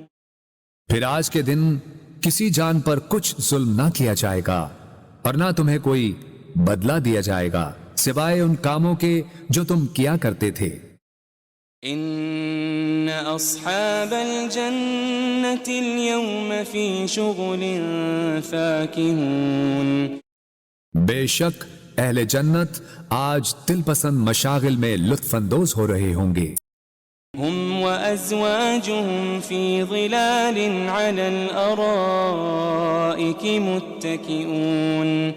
پھر آج کے دن کسی جان پر کچھ ظلم نہ کیا جائے گا اور نہ تمہیں کوئی بدلہ دیا جائے گا سوائے ان کاموں کے جو تم کیا کرتے تھے۔
إن أصحاب الجنة اليوم في شغل فاكهون۔
بے شک اہل جنت آج دل پسند مشاغل میں لطف اندوز ہو رہے ہوں گے۔
هم وأزواجهم في ظلال على الأرائك متكئون۔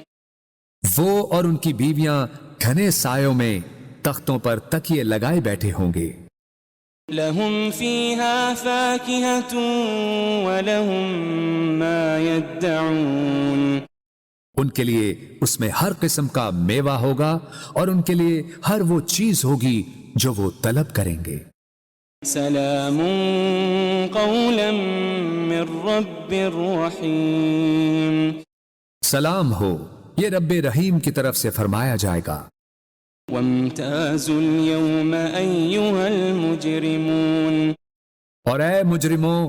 وہ اور ان کی بیویاں گھنے سایوں میں تختوں پر تکیے لگائے بیٹھے ہوں گے۔
لهم فيها فاكهة ولهم ما يدعون۔
ان کے لیے اس میں ہر قسم کا میوہ ہوگا اور ان کے لیے ہر وہ چیز ہوگی جو وہ طلب کریں گے۔
سلام قولا من رب رحیم۔
سلام ہو، یہ رب رحیم کی طرف سے فرمایا جائے گا۔
وامتازوا اليوم أيها المجرمون۔
اور اے مجرموں،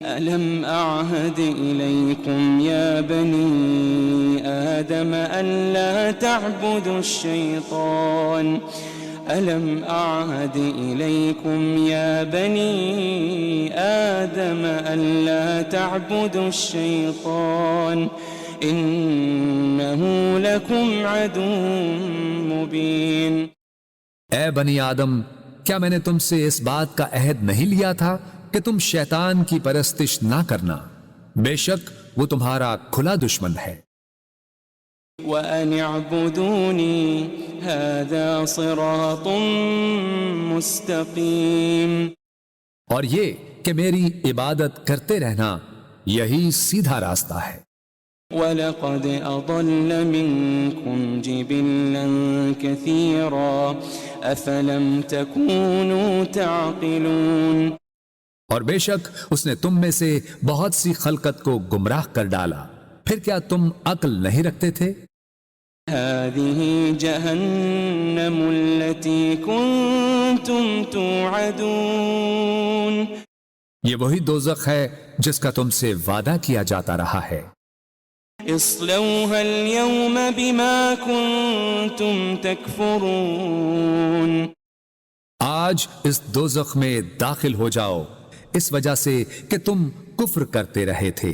ألم أعهد إليكم يا بني آدم ألا تعبدوا الشيطان ألم أعهد إليكم يا بني آدم ألا تعبدوا الشيطان إنه لكم عدو مبين۔
اے بنی آدم، کیا میں نے تم سے اس بات کا عہد نہیں لیا تھا کہ تم شیطان کی پرستش نہ کرنا؟ بے شک وہ تمہارا کھلا دشمن ہے۔
وَأَنِ اعْبُدُونِي هَذَا صِرَاطٌ مُسْتَقِيمٌ،
اور یہ کہ میری عبادت کرتے رہنا یہی سیدھا راستہ ہے۔
وَلَقَدْ أَضَلَّ مِنْكُمْ جِبِلًّا كَثِيرًا أَفَلَمْ تَكُونُوا تَعْقِلُونَ،
اور بے شک اس نے تم میں سے بہت سی خلقت کو گمراہ کر ڈالا، پھر کیا تم عقل نہیں رکھتے تھے؟
هذه جهنم التي كنتم توعدون،
یہ وہی دوزخ ہے جس کا تم سے وعدہ کیا جاتا رہا ہے۔
اصلوها اليوم بما كنتم تكفرون،
آج اس دوزخ میں داخل ہو جاؤ اس وجہ سے کہ تم کفر کرتے رہے تھے۔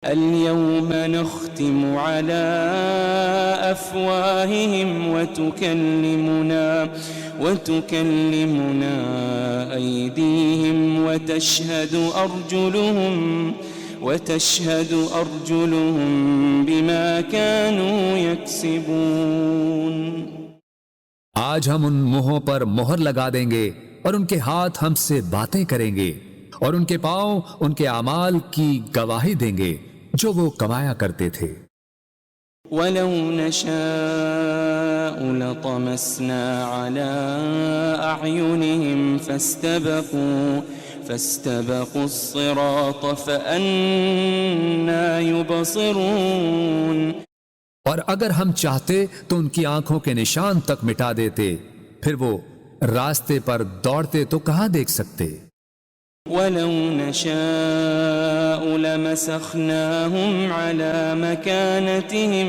اليوم نختم على أفواههم وتكلمنا أيديهم وتشهد أرجلهم بما كانوا يكسبون۔
آج ہم ان منہوں پر مہر لگا دیں گے اور ان کے ہاتھ ہم سے باتیں کریں گے اور ان کے پاؤں ان کے اعمال کی گواہی دیں گے جو وہ کمایا کرتے تھے۔
وَلَوْ نَشَاءُ لَطَمَسْنَا عَلَىٰ أَعْيُنِهِمْ فَاسْتَبَقُوا الصِّرَاطَ فَأَنَّىٰ يُبْصِرُونَ،
اور اگر ہم چاہتے تو ان کی آنکھوں کے نشان تک مٹا دیتے، پھر وہ راستے پر دوڑتے تو کہاں دیکھ سکتے؟
وَلَوْ نَشَاءُ لَمَسَخْنَاهُمْ عَلَىٰ مَكَانَتِهِمْ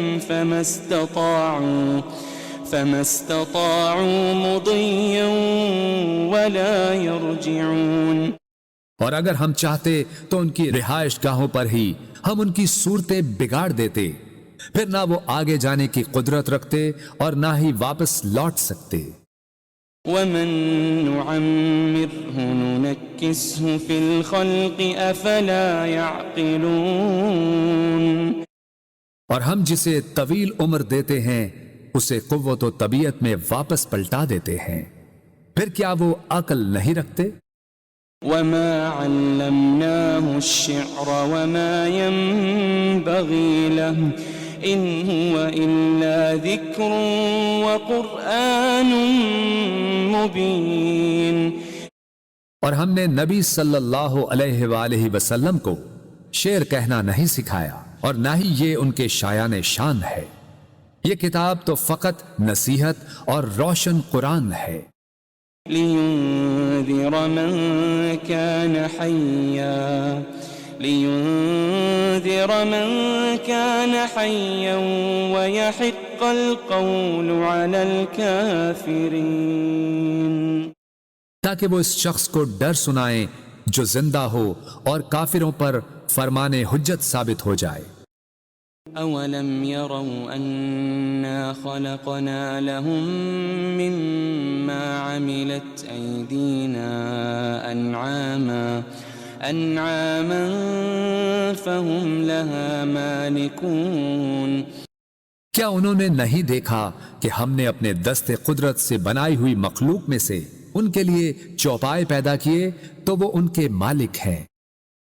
فَمَا اسْتَطَاعُوا مُضِيًّا وَلَا يَرْجِعُونَ، اور
اگر ہم چاہتے تو ان کی رہائش گاہوں پر ہی ہم ان کی صورتیں بگاڑ دیتے، پھر نہ وہ آگے جانے کی قدرت رکھتے اور نہ ہی واپس لوٹ سکتے۔
وَمَن نُعَمِّرْهُ نُنَكِّسْهُ فِي الْخَلْقِ أَفَلَا يَعْقِلُونَ،
اور ہم جسے طویل عمر دیتے ہیں اسے قوت و طبیعت میں واپس پلٹا دیتے ہیں، پھر کیا وہ عقل نہیں رکھتے؟
وَمَا عَلَّمْنَاهُ الشِّعْرَ وَمَا يَنبَغِي لَهُ إِنْ هُوَ إِلَّا ذِكْرٌ وَقُرْآنٌ مُبِينٌ،
اور ہم نے نبی صلی اللہ علیہ وآلہ وسلم کو شعر کہنا نہیں سکھایا اور نہ ہی یہ ان کے شایان شان ہے، یہ کتاب تو فقط نصیحت اور روشن قرآن ہے۔
لِيُنذِرَ مَن كَانَ حَيًّا وَيَحِقَّ الْقَوْلُ عَلَى الْكَافِرِينَ،
تاکہ وہ اس شخص کو ڈر سنائیں جو زندہ ہو اور کافروں پر فرمان حجت ثابت ہو جائے۔
أَوَلَمْ يَرَوْا أَنَّا خَلَقْنَا لَهُم مِّمَّا عَمِلَتْ أَيْدِينَا أَنْعَامًا فَهُمْ لَهَا مَالِكُونَ،
کیا انہوں نے نہیں دیکھا کہ ہم نے اپنے دست قدرت سے بنائی ہوئی مخلوق میں سے ان کے لیے چوپائے پیدا کیے تو وہ ان کے مالک ہیں۔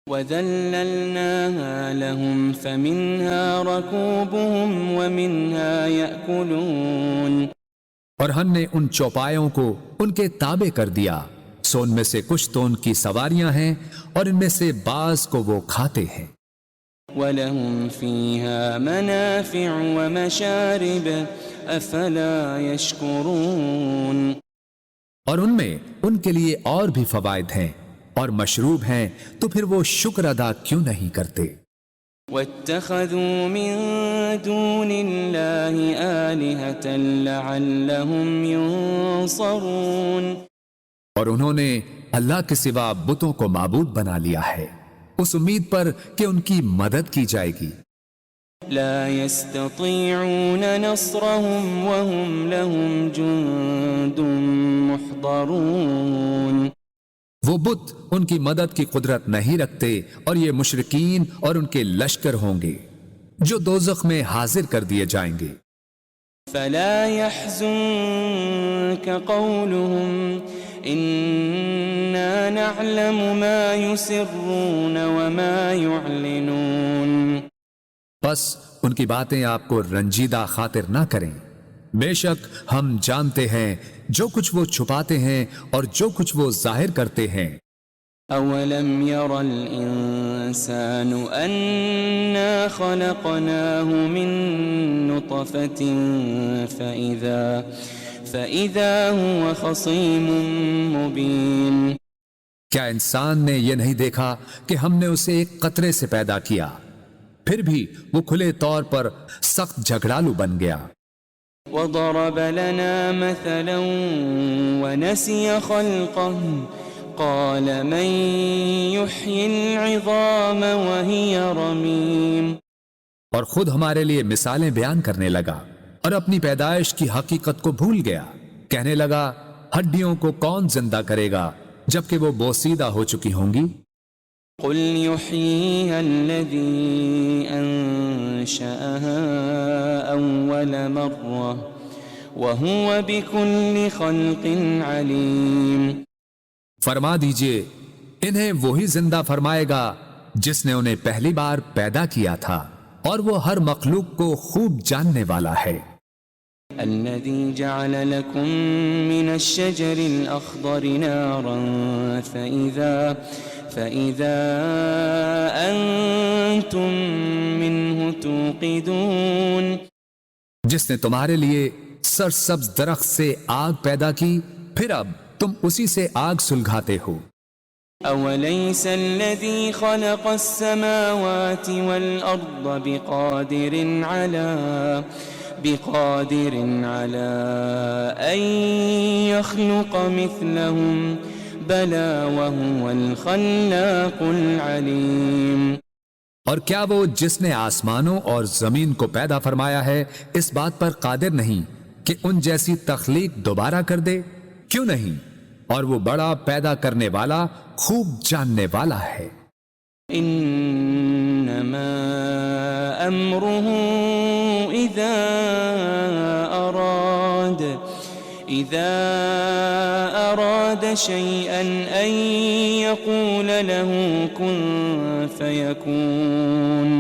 وَذَلَّلْنَاهَا لَهُمْ فَمِنْهَا رَكُوبُهُمْ وَمِنْهَا يَأْكُلُونَ،
اور ہم نے ان چوپایوں کو ان کے تابع کر دیا، سو ان میں سے کچھ تو ان کی سواریاں ہیں اور ان میں سے بعض کو وہ کھاتے ہیں۔
وَلَهُمْ فِيهَا مَنَافِعُ وَمَشَارِبُ أَفَلَا يَشْكُرُونَ،
اور ان میں ان کے لیے اور بھی فوائد ہیں اور مشروب ہیں، تو پھر وہ شکر ادا کیوں نہیں کرتے؟
واتخذوا من دون الله آلهة لعلهم ينصرون،
اور انہوں نے اللہ کے سوا بتوں کو معبود بنا لیا ہے اس امید پر کہ ان کی مدد کی جائے گی۔
لا يستطيعون نصرهم وهم لهم جند محضرون،
وہ بت ان کی مدد کی قدرت نہیں رکھتے اور یہ مشرکین اور ان کے لشکر ہوں گے جو دوزخ میں حاضر کر دیے جائیں گے۔
فلا يحزنك قولهم إنا نعلم ما يسرون وما يعلنون،
بس ان کی باتیں آپ کو رنجیدہ خاطر نہ کریں، بے شک ہم جانتے ہیں جو کچھ وہ چھپاتے ہیں اور جو کچھ وہ ظاہر کرتے ہیں۔
أولم ير الإنسان أنا خلقناه من نطفة فإذا هو خصيم مبين،
کیا انسان نے یہ نہیں دیکھا کہ ہم نے اسے ایک قطرے سے پیدا کیا، پھر بھی وہ کھلے طور پر سخت جھگڑالو بن گیا۔
وضرب لنا مثلا ونسي خلقه قال من يحيي العظام وهي رميم،
اور خود ہمارے لیے مثالیں بیان کرنے لگا اور اپنی پیدائش کی حقیقت کو بھول گیا، کہنے لگا ہڈیوں کو کون زندہ کرے گا جبکہ وہ بوسیدہ ہو چکی ہوں گی۔
قل يحييها الذي أنشأها أول مرة وهو بكل خلق عليم،
فرما دیجئے انہیں وہی زندہ فرمائے گا جس نے انہیں پہلی بار پیدا کیا تھا اور وہ ہر مخلوق کو خوب جاننے والا ہے۔
الذي جعل لكم من الشجر الأخضر نارا فإذا أنتم منه توقدون،
جس نے تمہارے لیے سرسبز درخت سے آگ پیدا کی پھر اب تم اسی سے آگ سلگھاتے ہو۔
أوليس الذي خلق السماوات والأرض بقادر على أن يخلق مثلهم بلى وهو الخلاق العليم،
اور کیا وہ جس نے آسمانوں اور زمین کو پیدا فرمایا ہے اس بات پر قادر نہیں کہ ان جیسی تخلیق دوبارہ کر دے؟ کیوں نہیں، اور وہ بڑا پیدا کرنے والا خوب جاننے والا ہے۔
انما امره اذا اراد شيئا ان يقول له كن فيكون،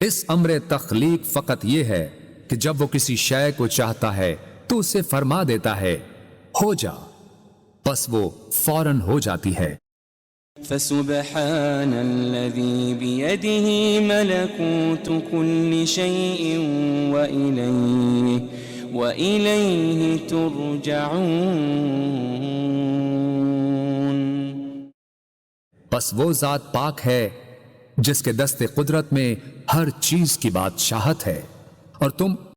اس امر تخلیق فقط یہ ہے کہ جب وہ کسی شے کو چاہتا ہے تو اسے فرما دیتا ہے ہو جا، بس وہ فوراً ہو جاتی ہے۔
فسبحان الذي بيده ملكوت كل شيء وإليه ترجعون،
بس وہ ذات پاک ہے جس کے دست قدرت میں ہر چیز کی بادشاہت ہے اور تم